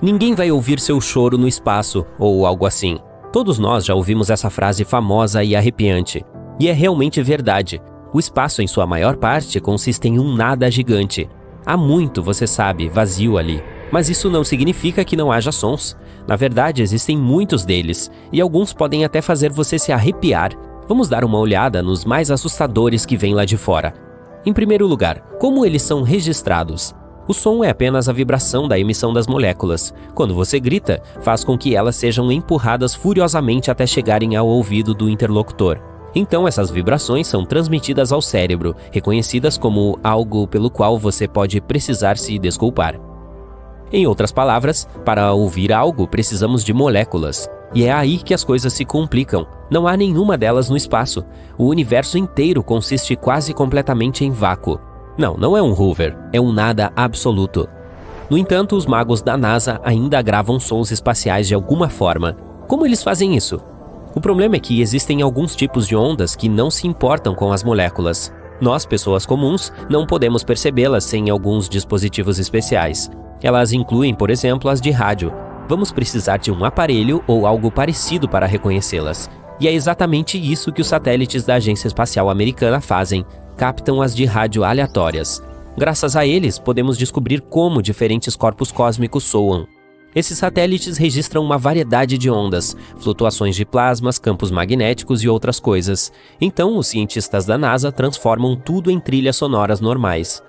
Ninguém vai ouvir seu choro no espaço, ou algo assim. Todos nós já ouvimos essa frase famosa e arrepiante. E é realmente verdade. O espaço, em sua maior parte, consiste em um nada gigante. Há muito, você sabe, vazio ali. Mas isso não significa que não haja sons. Na verdade, existem muitos deles, e alguns podem até fazer você se arrepiar. Vamos dar uma olhada nos mais assustadores que vêm lá de fora. Em primeiro lugar, como eles são registrados? O som é apenas a vibração da emissão das moléculas. Quando você grita, faz com que elas sejam empurradas furiosamente até chegarem ao ouvido do interlocutor. Então essas vibrações são transmitidas ao cérebro, reconhecidas como algo pelo qual você pode precisar se desculpar. Em outras palavras, para ouvir algo precisamos de moléculas. E é aí que as coisas se complicam. Não há nenhuma delas no espaço. O universo inteiro consiste quase completamente em vácuo. Não é um Hoover, é um nada absoluto. No entanto, os magos da NASA ainda gravam sons espaciais de alguma forma. Como eles fazem isso? O problema é que existem alguns tipos de ondas que não se importam com as moléculas. Nós, pessoas comuns, não podemos percebê-las sem alguns dispositivos especiais. Elas incluem, por exemplo, as de rádio. Vamos precisar de um aparelho ou algo parecido para reconhecê-las. E é exatamente isso que os satélites da Agência Espacial Americana fazem. Captam as de rádio aleatórias. Graças a eles, podemos descobrir como diferentes corpos cósmicos soam. Esses satélites registram uma variedade de ondas, flutuações de plasmas, campos magnéticos e outras coisas. Então, os cientistas da NASA transformam tudo em trilhas sonoras normais.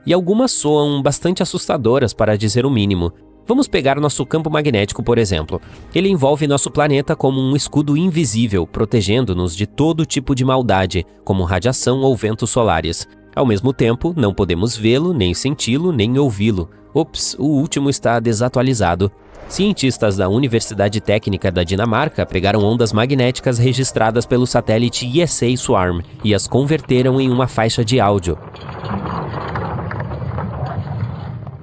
E algumas soam bastante assustadoras, para dizer o mínimo. Vamos pegar nosso campo magnético, por exemplo. Ele envolve nosso planeta como um escudo invisível, protegendo-nos de todo tipo de maldade, como radiação ou ventos solares. Ao mesmo tempo, não podemos vê-lo, nem senti-lo, nem ouvi-lo. Ops, o último está desatualizado. Cientistas da Universidade Técnica da Dinamarca pegaram ondas magnéticas registradas pelo satélite ISA Swarm e as converteram em uma faixa de áudio.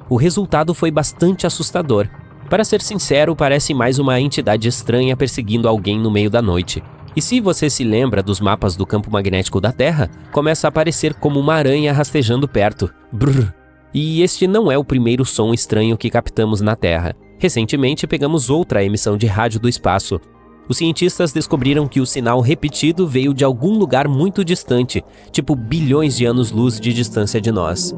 O resultado foi bastante assustador. Para ser sincero, parece mais uma entidade estranha perseguindo alguém no meio da noite. E se você se lembra dos mapas do campo magnético da Terra, começa a aparecer como uma aranha rastejando perto. Brrr. E este não é o primeiro som estranho que captamos na Terra. Recentemente pegamos outra emissão de rádio do espaço. Os cientistas descobriram que o sinal repetido veio de algum lugar muito distante, tipo bilhões de anos-luz de distância de nós.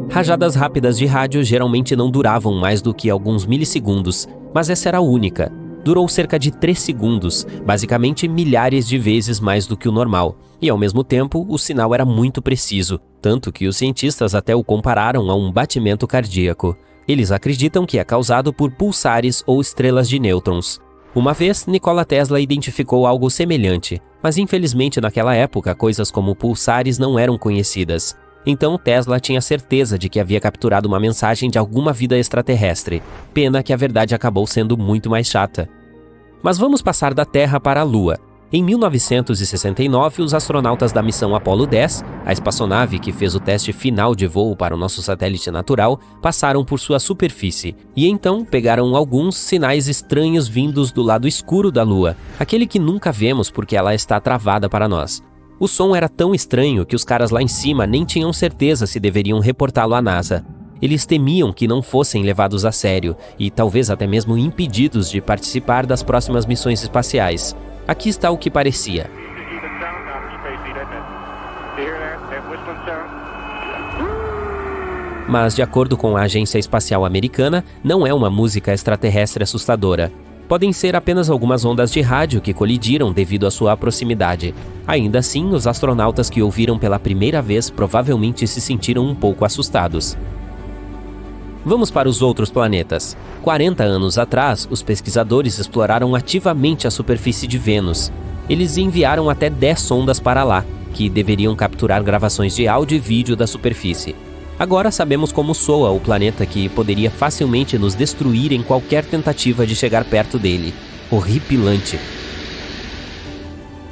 Rajadas rápidas de rádio geralmente não duravam mais do que alguns milissegundos, mas essa era a única. Durou cerca de 3 segundos, basicamente milhares de vezes mais do que o normal. E ao mesmo tempo, o sinal era muito preciso, tanto que os cientistas até o compararam a um batimento cardíaco. Eles acreditam que é causado por pulsares ou estrelas de nêutrons. Uma vez, Nikola Tesla identificou algo semelhante, mas infelizmente naquela época coisas como pulsares não eram conhecidas. Então Tesla tinha certeza de que havia capturado uma mensagem de alguma vida extraterrestre. Pena que a verdade acabou sendo muito mais chata. Mas vamos passar da Terra para a Lua. Em 1969, os astronautas da missão Apollo 10, a espaçonave que fez o teste final de voo para o nosso satélite natural, passaram por sua superfície. E então pegaram alguns sinais estranhos vindos do lado escuro da Lua, aquele que nunca vemos porque ela está travada para nós. O som era tão estranho que os caras lá em cima nem tinham certeza se deveriam reportá-lo à NASA. Eles temiam que não fossem levados a sério e talvez até mesmo impedidos de participar das próximas missões espaciais. Aqui está o que parecia. Mas, de acordo com a Agência Espacial Americana, não é uma música extraterrestre assustadora. Podem ser apenas algumas ondas de rádio que colidiram devido à sua proximidade. Ainda assim, os astronautas que ouviram pela primeira vez provavelmente se sentiram um pouco assustados. Vamos para os outros planetas. 40 anos atrás, os pesquisadores exploraram ativamente a superfície de Vênus. Eles enviaram até 10 sondas para lá, que deveriam capturar gravações de áudio e vídeo da superfície. Agora sabemos como soa o planeta que poderia facilmente nos destruir em qualquer tentativa de chegar perto dele. Horripilante.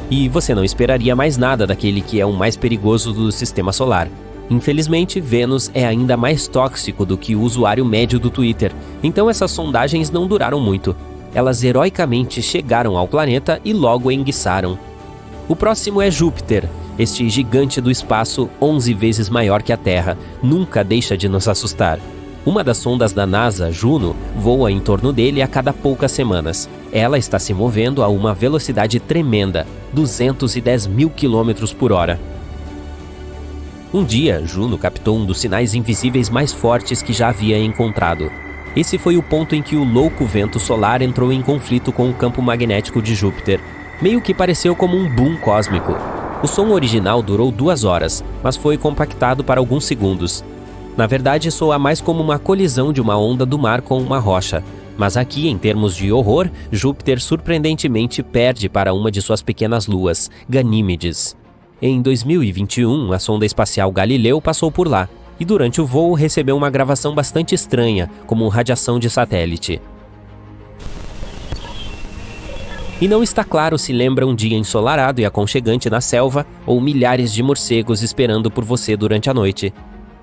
E você não esperaria mais nada daquele que é o mais perigoso do sistema solar. Infelizmente, Vênus é ainda mais tóxico do que o usuário médio do Twitter, então essas sondagens não duraram muito. Elas heroicamente chegaram ao planeta e logo enguiçaram. O próximo é Júpiter. Este gigante do espaço, 11 vezes maior que a Terra, nunca deixa de nos assustar. Uma das sondas da NASA, Juno, voa em torno dele a cada poucas semanas. Ela está se movendo a uma velocidade tremenda, 210 mil km por hora. Um dia, Juno captou um dos sinais invisíveis mais fortes que já havia encontrado. Esse foi o ponto em que o louco vento solar entrou em conflito com o campo magnético de Júpiter. Meio que pareceu como um boom cósmico. O som original durou 2 horas, mas foi compactado para alguns segundos. Na verdade, soa mais como uma colisão de uma onda do mar com uma rocha. Mas aqui, em termos de horror, Júpiter surpreendentemente perde para uma de suas pequenas luas, Ganímedes. Em 2021, a sonda espacial Galileu passou por lá, e durante o voo recebeu uma gravação bastante estranha, como radiação de satélite. E não está claro se lembra um dia ensolarado e aconchegante na selva ou milhares de morcegos esperando por você durante a noite.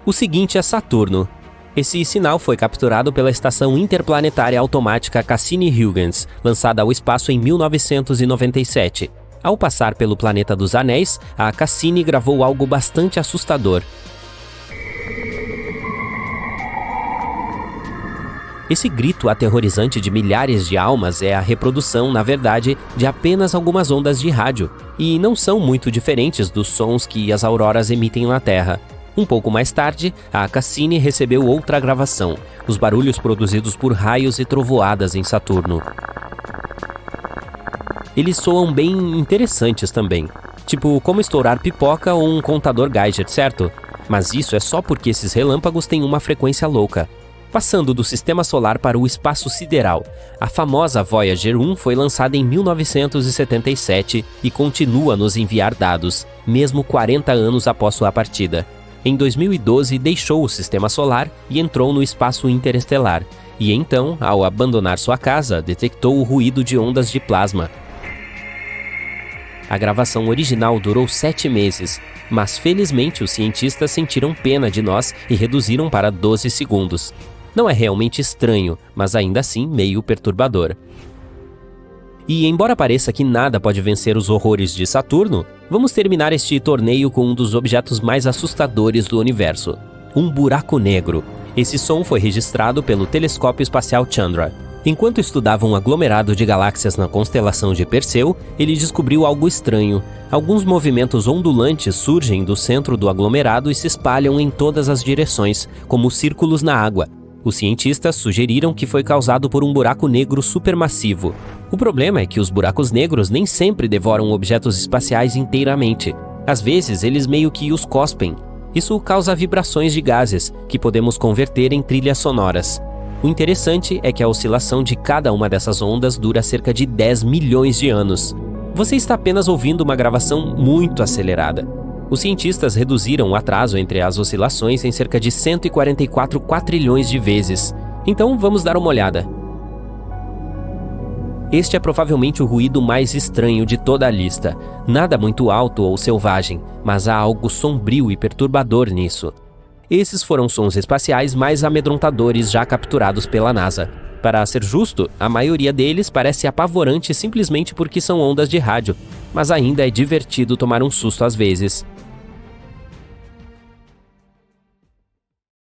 O seguinte é Saturno. Esse sinal foi capturado pela Estação Interplanetária Automática Cassini-Huygens, lançada ao espaço em 1997. Ao passar pelo planeta dos Anéis, a Cassini gravou algo bastante assustador. Esse grito aterrorizante de milhares de almas é a reprodução, na verdade, de apenas algumas ondas de rádio, e não são muito diferentes dos sons que as auroras emitem na Terra. Um pouco mais tarde, a Cassini recebeu outra gravação, os barulhos produzidos por raios e trovoadas em Saturno. Eles soam bem interessantes também, tipo como estourar pipoca ou um contador Geiger, certo? Mas isso é só porque esses relâmpagos têm uma frequência louca. Passando do sistema solar para o espaço sideral, a famosa Voyager 1 foi lançada em 1977 e continua a nos enviar dados, mesmo 40 anos após sua partida. Em 2012, deixou o sistema solar e entrou no espaço interestelar, e então, ao abandonar sua casa, detectou o ruído de ondas de plasma. A gravação original durou 7 meses, mas felizmente os cientistas sentiram pena de nós e reduziram para 12 segundos. Não é realmente estranho, mas ainda assim meio perturbador. E embora pareça que nada pode vencer os horrores de Saturno, vamos terminar este torneio com um dos objetos mais assustadores do universo, um buraco negro. Esse som foi registrado pelo Telescópio Espacial Chandra. Enquanto estudava um aglomerado de galáxias na constelação de Perseu, ele descobriu algo estranho. Alguns movimentos ondulantes surgem do centro do aglomerado e se espalham em todas as direções, como círculos na água. Os cientistas sugeriram que foi causado por um buraco negro supermassivo. O problema é que os buracos negros nem sempre devoram objetos espaciais inteiramente. Às vezes, eles meio que os cospem. Isso causa vibrações de gases, que podemos converter em trilhas sonoras. O interessante é que a oscilação de cada uma dessas ondas dura cerca de 10 milhões de anos. Você está apenas ouvindo uma gravação muito acelerada. Os cientistas reduziram o atraso entre as oscilações em cerca de 144 quatrilhões de vezes. Então vamos dar uma olhada. Este é provavelmente o ruído mais estranho de toda a lista. Nada muito alto ou selvagem, mas há algo sombrio e perturbador nisso. Esses foram sons espaciais mais amedrontadores já capturados pela NASA. Para ser justo, a maioria deles parece apavorante simplesmente porque são ondas de rádio, mas ainda é divertido tomar um susto às vezes.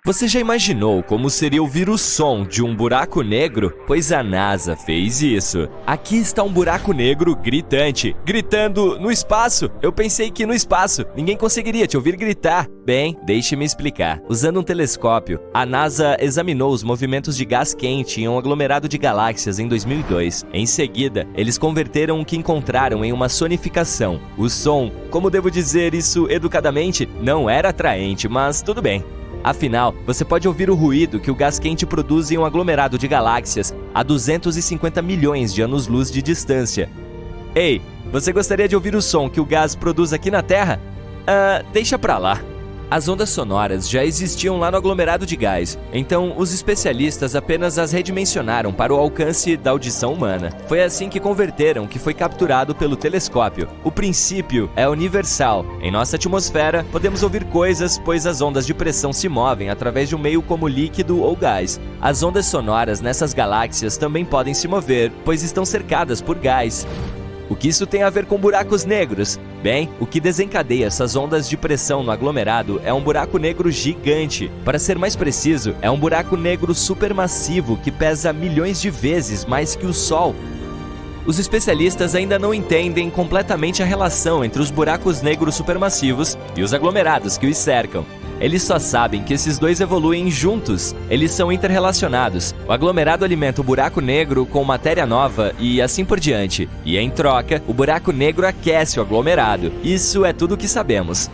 Você já imaginou como seria ouvir o som de um buraco negro? Pois a NASA fez isso. Aqui está um buraco negro gritante, gritando no espaço. Eu pensei que no espaço ninguém conseguiria te ouvir gritar. Bem, deixe-me explicar. Usando um telescópio, a NASA examinou os movimentos de gás quente em um aglomerado de galáxias em 2002. Em seguida, eles converteram o que encontraram em uma sonificação. O som, como devo dizer isso educadamente, não era atraente, mas tudo bem. Afinal, você pode ouvir o ruído que o gás quente produz em um aglomerado de galáxias a 250 milhões de anos-luz de distância. Ei, você gostaria de ouvir o som que o gás produz aqui na Terra? Deixa pra lá. As ondas sonoras já existiam lá no aglomerado de gás, então os especialistas apenas as redimensionaram para o alcance da audição humana. Foi assim que converteram o que foi capturado pelo telescópio. O princípio é universal. Em nossa atmosfera, podemos ouvir coisas, pois as ondas de pressão se movem através de um meio como líquido ou gás. As ondas sonoras nessas galáxias também podem se mover, pois estão cercadas por gás. O que isso tem a ver com buracos negros? Bem, o que desencadeia essas ondas de pressão no aglomerado é um buraco negro gigante. Para ser mais preciso, é um buraco negro supermassivo que pesa milhões de vezes mais que o Sol. Os especialistas ainda não entendem completamente a relação entre os buracos negros supermassivos e os aglomerados que os cercam. Eles só sabem que esses dois evoluem juntos. Eles são interrelacionados. O aglomerado alimenta o buraco negro com matéria nova e assim por diante. E em troca, o buraco negro aquece o aglomerado. Isso é tudo o que sabemos.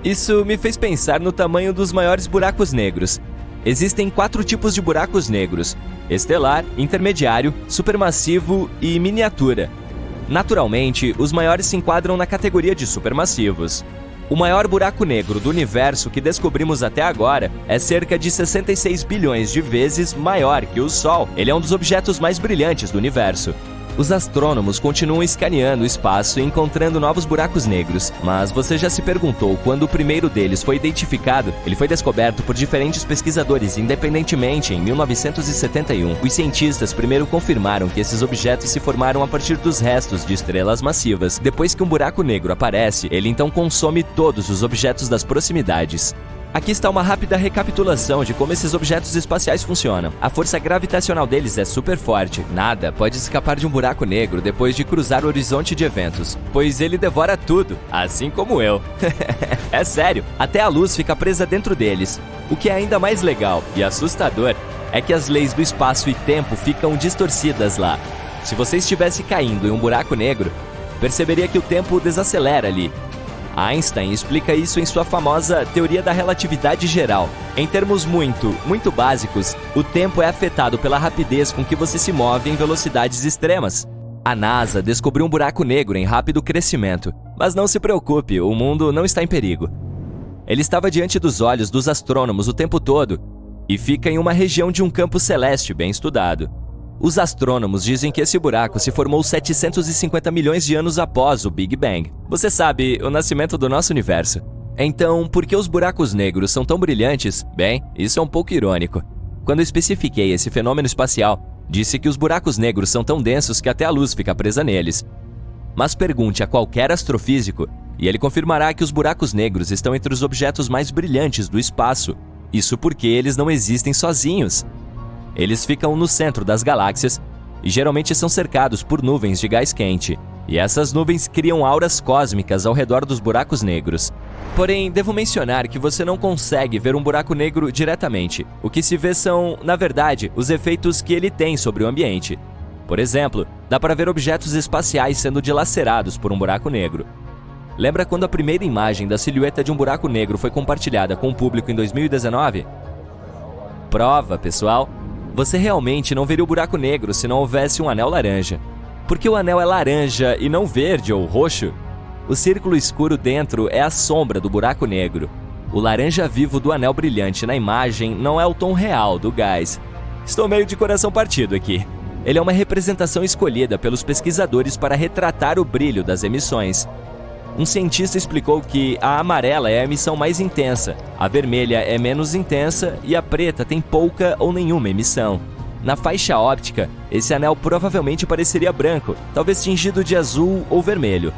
Isso me fez pensar no tamanho dos maiores buracos negros. Existem 4 tipos de buracos negros: estelar, intermediário, supermassivo e miniatura. Naturalmente, os maiores se enquadram na categoria de supermassivos. O maior buraco negro do universo que descobrimos até agora é cerca de 66 bilhões de vezes maior que o Sol. Ele é um dos objetos mais brilhantes do universo. Os astrônomos continuam escaneando o espaço e encontrando novos buracos negros. Mas você já se perguntou quando o primeiro deles foi identificado? Ele foi descoberto por diferentes pesquisadores independentemente em 1971. Os cientistas primeiro confirmaram que esses objetos se formaram a partir dos restos de estrelas massivas. Depois que um buraco negro aparece, ele então consome todos os objetos das proximidades. Aqui está uma rápida recapitulação de como esses objetos espaciais funcionam. A força gravitacional deles é super forte. Nada pode escapar de um buraco negro depois de cruzar o horizonte de eventos, pois ele devora tudo, assim como eu. É sério, até a luz fica presa dentro deles. O que é ainda mais legal e assustador é que as leis do espaço e tempo ficam distorcidas lá. Se você estivesse caindo em um buraco negro, perceberia que o tempo desacelera ali. Einstein explica isso em sua famosa teoria da relatividade geral. Em termos muito básicos, o tempo é afetado pela rapidez com que você se move em velocidades extremas. A NASA descobriu um buraco negro em rápido crescimento. Mas não se preocupe, o mundo não está em perigo. Ele estava diante dos olhos dos astrônomos o tempo todo e fica em uma região de um campo celeste bem estudado. Os astrônomos dizem que esse buraco se formou 750 milhões de anos após o Big Bang. Você sabe, o nascimento do nosso universo. Então, por que os buracos negros são tão brilhantes? Bem, isso é um pouco irônico. Quando eu especifiquei esse fenômeno espacial, disse que os buracos negros são tão densos que até a luz fica presa neles. Mas pergunte a qualquer astrofísico e ele confirmará que os buracos negros estão entre os objetos mais brilhantes do espaço. Isso porque eles não existem sozinhos. Eles ficam no centro das galáxias e geralmente são cercados por nuvens de gás quente. E essas nuvens criam auras cósmicas ao redor dos buracos negros. Porém, devo mencionar que você não consegue ver um buraco negro diretamente. O que se vê são, na verdade, os efeitos que ele tem sobre o ambiente. Por exemplo, dá para ver objetos espaciais sendo dilacerados por um buraco negro. Lembra quando a primeira imagem da silhueta de um buraco negro foi compartilhada com o público em 2019? Prova, pessoal! Você realmente não veria o buraco negro se não houvesse um anel laranja. Por que o anel é laranja e não verde ou roxo? O círculo escuro dentro é a sombra do buraco negro. O laranja vivo do anel brilhante na imagem não é o tom real do gás. Estou meio de coração partido aqui. Ele é uma representação escolhida pelos pesquisadores para retratar o brilho das emissões. Um cientista explicou que a amarela é a emissão mais intensa, a vermelha é menos intensa e a preta tem pouca ou nenhuma emissão. Na faixa óptica, esse anel provavelmente pareceria branco, talvez tingido de azul ou vermelho.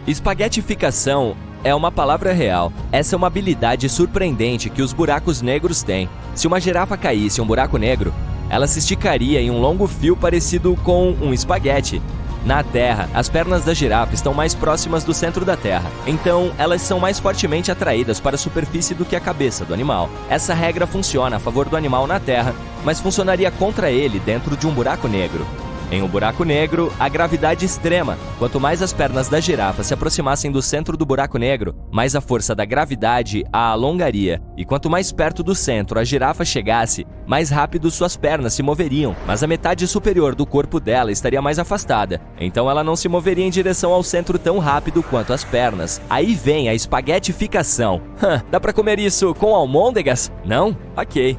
Espaguetificação é uma palavra real. Essa é uma habilidade surpreendente que os buracos negros têm. Se uma girafa caísse em um buraco negro, ela se esticaria em um longo fio parecido com um espaguete. Na Terra, as pernas da girafa estão mais próximas do centro da Terra, então elas são mais fortemente atraídas para a superfície do que a cabeça do animal. Essa regra funciona a favor do animal na Terra, mas funcionaria contra ele dentro de um buraco negro. Em um buraco negro, a gravidade extrema. Quanto mais as pernas da girafa se aproximassem do centro do buraco negro, mais a força da gravidade a alongaria. E quanto mais perto do centro a girafa chegasse, mais rápido suas pernas se moveriam, mas a metade superior do corpo dela estaria mais afastada. Então ela não se moveria em direção ao centro tão rápido quanto as pernas. Aí vem a espaguetificação. Dá pra comer isso com almôndegas? Não? Ok.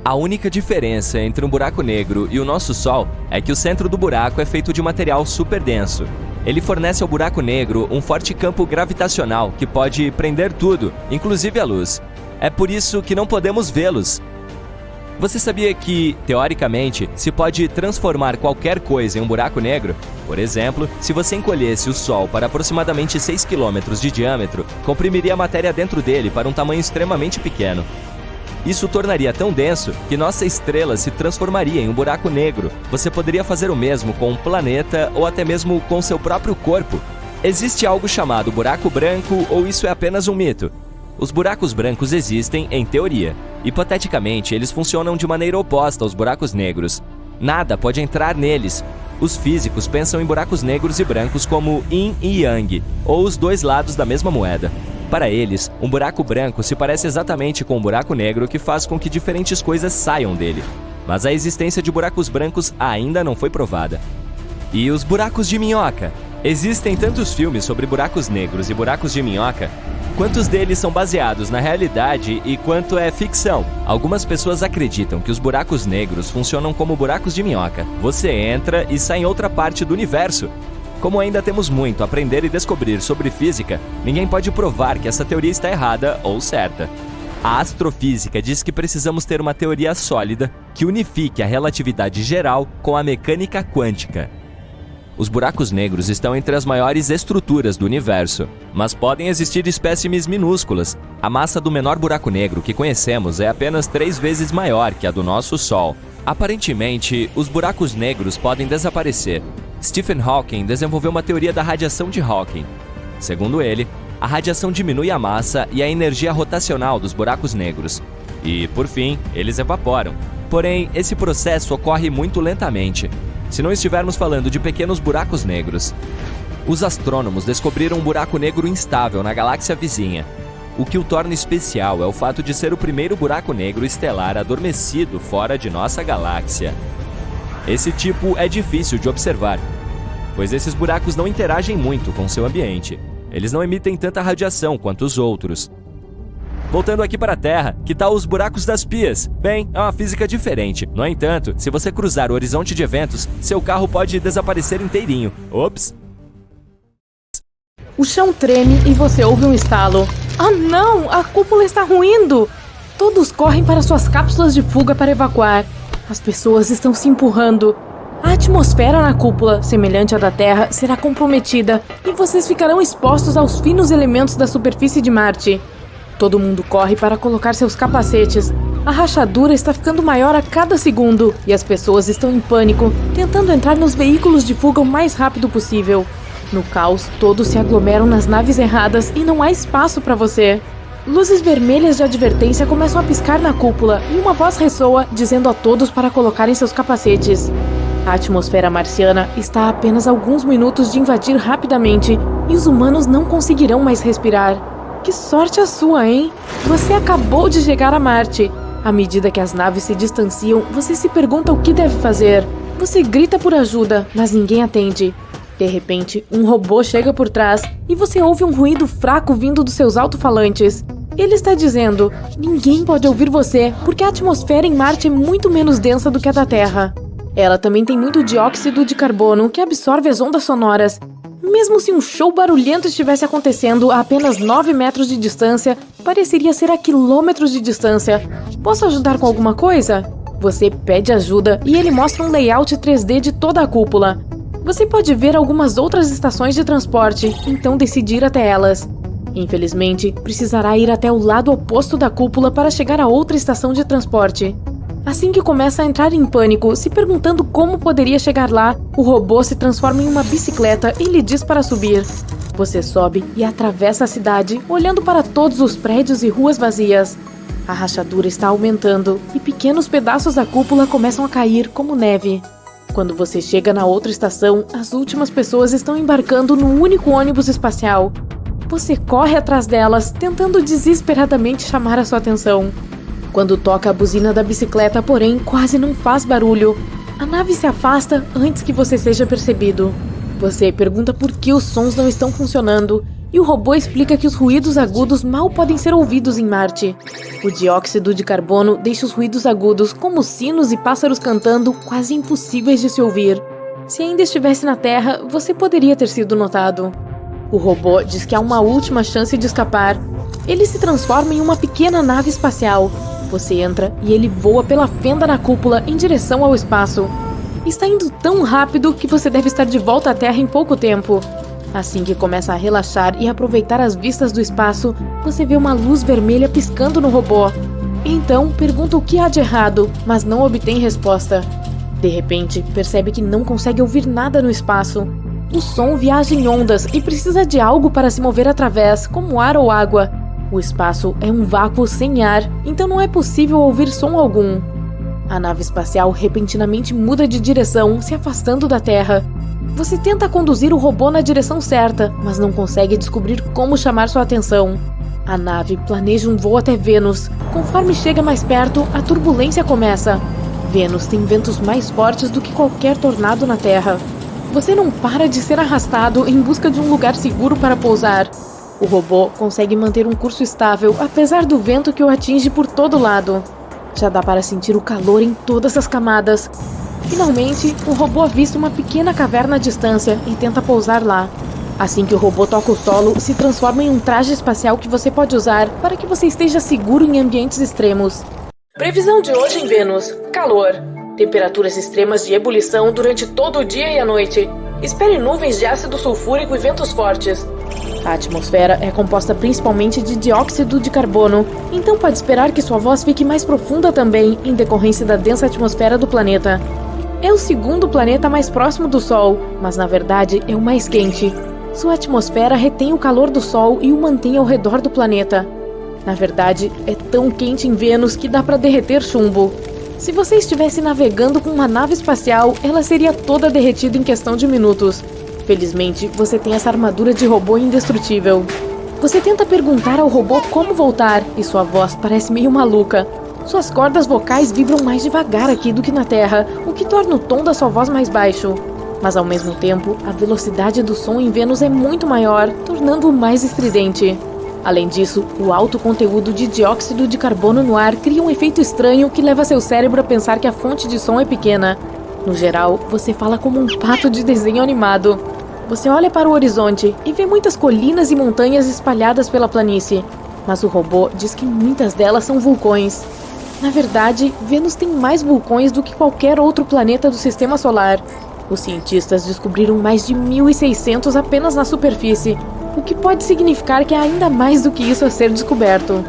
A única diferença entre um buraco negro e o nosso Sol é que o centro do buraco é feito de material super denso. Ele fornece ao buraco negro um forte campo gravitacional que pode prender tudo, inclusive a luz. É por isso que não podemos vê-los. Você sabia que, teoricamente, se pode transformar qualquer coisa em um buraco negro? Por exemplo, se você encolhesse o Sol para aproximadamente 6 km de diâmetro, comprimiria a matéria dentro dele para um tamanho extremamente pequeno. Isso tornaria tão denso que nossa estrela se transformaria em um buraco negro. Você poderia fazer o mesmo com um planeta ou até mesmo com seu próprio corpo. Existe algo chamado buraco branco ou isso é apenas um mito? Os buracos brancos existem em teoria. Hipoteticamente, eles funcionam de maneira oposta aos buracos negros. Nada pode entrar neles. Os físicos pensam em buracos negros e brancos como yin e yang, ou os dois lados da mesma moeda. Para eles, um buraco branco se parece exatamente com um buraco negro que faz com que diferentes coisas saiam dele. Mas a existência de buracos brancos ainda não foi provada. E os buracos de minhoca? Existem tantos filmes sobre buracos negros e buracos de minhoca. Quantos deles são baseados na realidade e quanto é ficção? Algumas pessoas acreditam que os buracos negros funcionam como buracos de minhoca. Você entra e sai em outra parte do universo. Como ainda temos muito a aprender e descobrir sobre física, ninguém pode provar que essa teoria está errada ou certa. A astrofísica diz que precisamos ter uma teoria sólida que unifique a relatividade geral com a mecânica quântica. Os buracos negros estão entre as maiores estruturas do universo, mas podem existir espécimes minúsculas. A massa do menor buraco negro que conhecemos é apenas 3 vezes maior que a do nosso Sol. Aparentemente, os buracos negros podem desaparecer. Stephen Hawking desenvolveu uma teoria da radiação de Hawking. Segundo ele, a radiação diminui a massa e a energia rotacional dos buracos negros. E, por fim, eles evaporam. Porém, esse processo ocorre muito lentamente, se não estivermos falando de pequenos buracos negros. Os astrônomos descobriram um buraco negro instável na galáxia vizinha. O que o torna especial é o fato de ser o primeiro buraco negro estelar adormecido fora de nossa galáxia. Esse tipo é difícil de observar, pois esses buracos não interagem muito com seu ambiente. Eles não emitem tanta radiação quanto os outros. Voltando aqui para a Terra, que tal os buracos das pias? Bem, é uma física diferente. No entanto, se você cruzar o horizonte de eventos, seu carro pode desaparecer inteirinho. Ops! O chão treme e você ouve um estalo. Ah não! A cúpula está ruindo! Todos correm para suas cápsulas de fuga para evacuar. As pessoas estão se empurrando. A atmosfera na cúpula, semelhante à da Terra, será comprometida e vocês ficarão expostos aos finos elementos da superfície de Marte. Todo mundo corre para colocar seus capacetes. A rachadura está ficando maior a cada segundo e as pessoas estão em pânico, tentando entrar nos veículos de fuga o mais rápido possível. No caos, todos se aglomeram nas naves erradas e não há espaço para você. Luzes vermelhas de advertência começam a piscar na cúpula e uma voz ressoa dizendo a todos para colocarem seus capacetes. A atmosfera marciana está a apenas alguns minutos de invadir rapidamente e os humanos não conseguirão mais respirar. Que sorte a sua, hein? Você acabou de chegar a Marte. À medida que as naves se distanciam, você se pergunta o que deve fazer. Você grita por ajuda, mas ninguém atende. De repente, um robô chega por trás e você ouve um ruído fraco vindo dos seus alto-falantes. Ele está dizendo: ninguém pode ouvir você, porque a atmosfera em Marte é muito menos densa do que a da Terra. Ela também tem muito dióxido de carbono que absorve as ondas sonoras. Mesmo se um show barulhento estivesse acontecendo a apenas 9 metros de distância, pareceria ser a quilômetros de distância. Posso ajudar com alguma coisa? Você pede ajuda e ele mostra um layout 3D de toda a cúpula. Você pode ver algumas outras estações de transporte, então decide ir até elas. Infelizmente, precisará ir até o lado oposto da cúpula para chegar a outra estação de transporte. Assim que começa a entrar em pânico, se perguntando como poderia chegar lá, o robô se transforma em uma bicicleta e lhe diz para subir. Você sobe e atravessa a cidade, olhando para todos os prédios e ruas vazias. A rachadura está aumentando e pequenos pedaços da cúpula começam a cair como neve. Quando você chega na outra estação, as últimas pessoas estão embarcando no único ônibus espacial. Você corre atrás delas, tentando desesperadamente chamar a sua atenção. Quando toca a buzina da bicicleta, porém, quase não faz barulho. A nave se afasta antes que você seja percebido. Você pergunta por que os sons não estão funcionando, e o robô explica que os ruídos agudos mal podem ser ouvidos em Marte. O dióxido de carbono deixa os ruídos agudos, como sinos e pássaros cantando, quase impossíveis de se ouvir. Se ainda estivesse na Terra, você poderia ter sido notado. O robô diz que há uma última chance de escapar. Ele se transforma em uma pequena nave espacial. Você entra e ele voa pela fenda na cúpula em direção ao espaço. Está indo tão rápido que você deve estar de volta à Terra em pouco tempo. Assim que começa a relaxar e aproveitar as vistas do espaço, você vê uma luz vermelha piscando no robô. Então, pergunta o que há de errado, mas não obtém resposta. De repente, percebe que não consegue ouvir nada no espaço. O som viaja em ondas e precisa de algo para se mover através, como ar ou água. O espaço é um vácuo sem ar, então não é possível ouvir som algum. A nave espacial repentinamente muda de direção, se afastando da Terra. Você tenta conduzir o robô na direção certa, mas não consegue descobrir como chamar sua atenção. A nave planeja um voo até Vênus. Conforme chega mais perto, a turbulência começa. Vênus tem ventos mais fortes do que qualquer tornado na Terra. Você não para de ser arrastado em busca de um lugar seguro para pousar. O robô consegue manter um curso estável, apesar do vento que o atinge por todo lado. Já dá para sentir o calor em todas as camadas. Finalmente, o robô avista uma pequena caverna à distância e tenta pousar lá. Assim que o robô toca o solo, se transforma em um traje espacial que você pode usar para que você esteja seguro em ambientes extremos. Previsão de hoje em Vênus: calor. Temperaturas extremas de ebulição durante todo o dia e a noite. Espere nuvens de ácido sulfúrico e ventos fortes. A atmosfera é composta principalmente de dióxido de carbono, então pode esperar que sua voz fique mais profunda também, em decorrência da densa atmosfera do planeta. É o segundo planeta mais próximo do Sol, mas na verdade é o mais quente. Sua atmosfera retém o calor do Sol e o mantém ao redor do planeta. Na verdade, é tão quente em Vênus que dá para derreter chumbo. Se você estivesse navegando com uma nave espacial, ela seria toda derretida em questão de minutos. Felizmente, você tem essa armadura de robô indestrutível. Você tenta perguntar ao robô como voltar, e sua voz parece meio maluca. Suas cordas vocais vibram mais devagar aqui do que na Terra, o que torna o tom da sua voz mais baixo. Mas ao mesmo tempo, a velocidade do som em Vênus é muito maior, tornando-o mais estridente. Além disso, o alto conteúdo de dióxido de carbono no ar cria um efeito estranho que leva seu cérebro a pensar que a fonte de som é pequena. No geral, você fala como um pato de desenho animado. Você olha para o horizonte e vê muitas colinas e montanhas espalhadas pela planície. Mas o robô diz que muitas delas são vulcões. Na verdade, Vênus tem mais vulcões do que qualquer outro planeta do Sistema Solar. Os cientistas descobriram mais de 1.600 apenas na superfície, o que pode significar que há ainda mais do que isso a ser descoberto.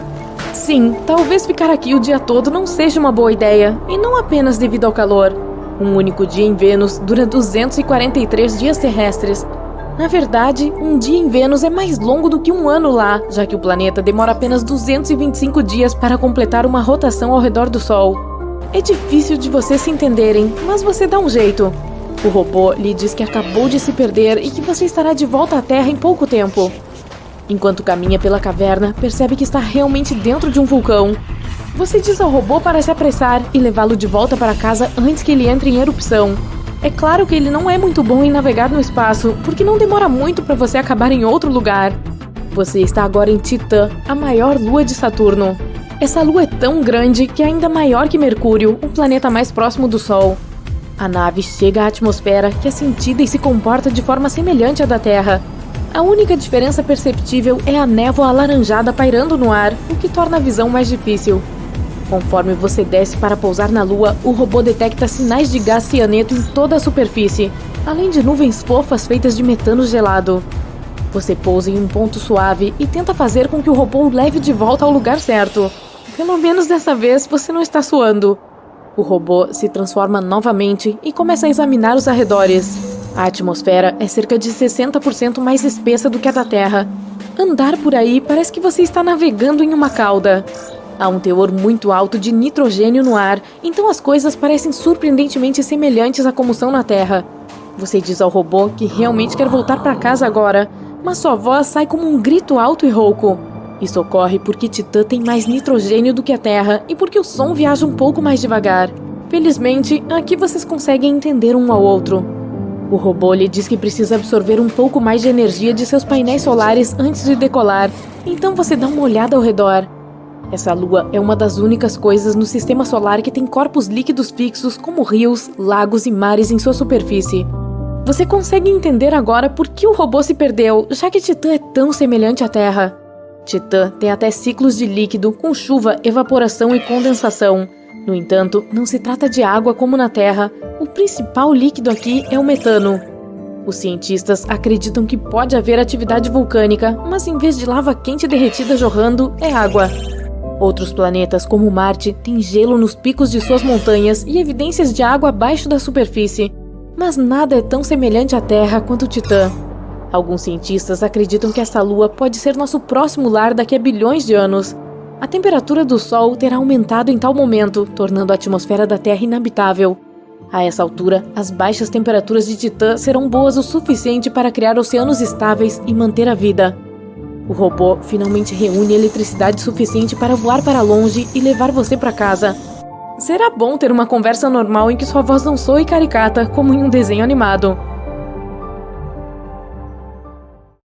Sim, talvez ficar aqui o dia todo não seja uma boa ideia, e não apenas devido ao calor. Um único dia em Vênus dura 243 dias terrestres. Na verdade, um dia em Vênus é mais longo do que um ano lá, já que o planeta demora apenas 225 dias para completar uma rotação ao redor do Sol. É difícil de vocês se entenderem, mas você dá um jeito. O robô lhe diz que acabou de se perder e que você estará de volta à Terra em pouco tempo. Enquanto caminha pela caverna, percebe que está realmente dentro de um vulcão. Você diz ao robô para se apressar e levá-lo de volta para casa antes que ele entre em erupção. É claro que ele não é muito bom em navegar no espaço, porque não demora muito para você acabar em outro lugar. Você está agora em Titã, a maior lua de Saturno. Essa lua é tão grande que é ainda maior que Mercúrio, o planeta mais próximo do Sol. A nave chega à atmosfera, que é sentida e se comporta de forma semelhante à da Terra. A única diferença perceptível é a névoa alaranjada pairando no ar, o que torna a visão mais difícil. Conforme você desce para pousar na Lua, o robô detecta sinais de gás cianeto em toda a superfície, além de nuvens fofas feitas de metano gelado. Você pousa em um ponto suave e tenta fazer com que o robô o leve de volta ao lugar certo. Pelo menos dessa vez você não está suando. O robô se transforma novamente e começa a examinar os arredores. A atmosfera é cerca de 60% mais espessa do que a da Terra. Andar por aí parece que você está navegando em uma cauda. Há um teor muito alto de nitrogênio no ar, então as coisas parecem surpreendentemente semelhantes a como são na Terra. Você diz ao robô que realmente quer voltar para casa agora, mas sua voz sai como um grito alto e rouco. Isso ocorre porque Titã tem mais nitrogênio do que a Terra e porque o som viaja um pouco mais devagar. Felizmente, aqui vocês conseguem entender um ao outro. O robô lhe diz que precisa absorver um pouco mais de energia de seus painéis solares antes de decolar, então você dá uma olhada ao redor. Essa lua é uma das únicas coisas no sistema solar que tem corpos líquidos fixos como rios, lagos e mares em sua superfície. Você consegue entender agora por que o robô se perdeu, já que Titã é tão semelhante à Terra. Titã tem até ciclos de líquido com chuva, evaporação e condensação. No entanto, não se trata de água como na Terra. O principal líquido aqui é o metano. Os cientistas acreditam que pode haver atividade vulcânica, mas em vez de lava quente derretida jorrando, é água. Outros planetas, como Marte, têm gelo nos picos de suas montanhas e evidências de água abaixo da superfície. Mas nada é tão semelhante à Terra quanto Titã. Alguns cientistas acreditam que essa lua pode ser nosso próximo lar daqui a bilhões de anos. A temperatura do Sol terá aumentado em tal momento, tornando a atmosfera da Terra inabitável. A essa altura, as baixas temperaturas de Titã serão boas o suficiente para criar oceanos estáveis e manter a vida. O robô finalmente reúne eletricidade suficiente para voar para longe e levar você para casa. Será bom ter uma conversa normal em que sua voz não soe caricata como em um desenho animado.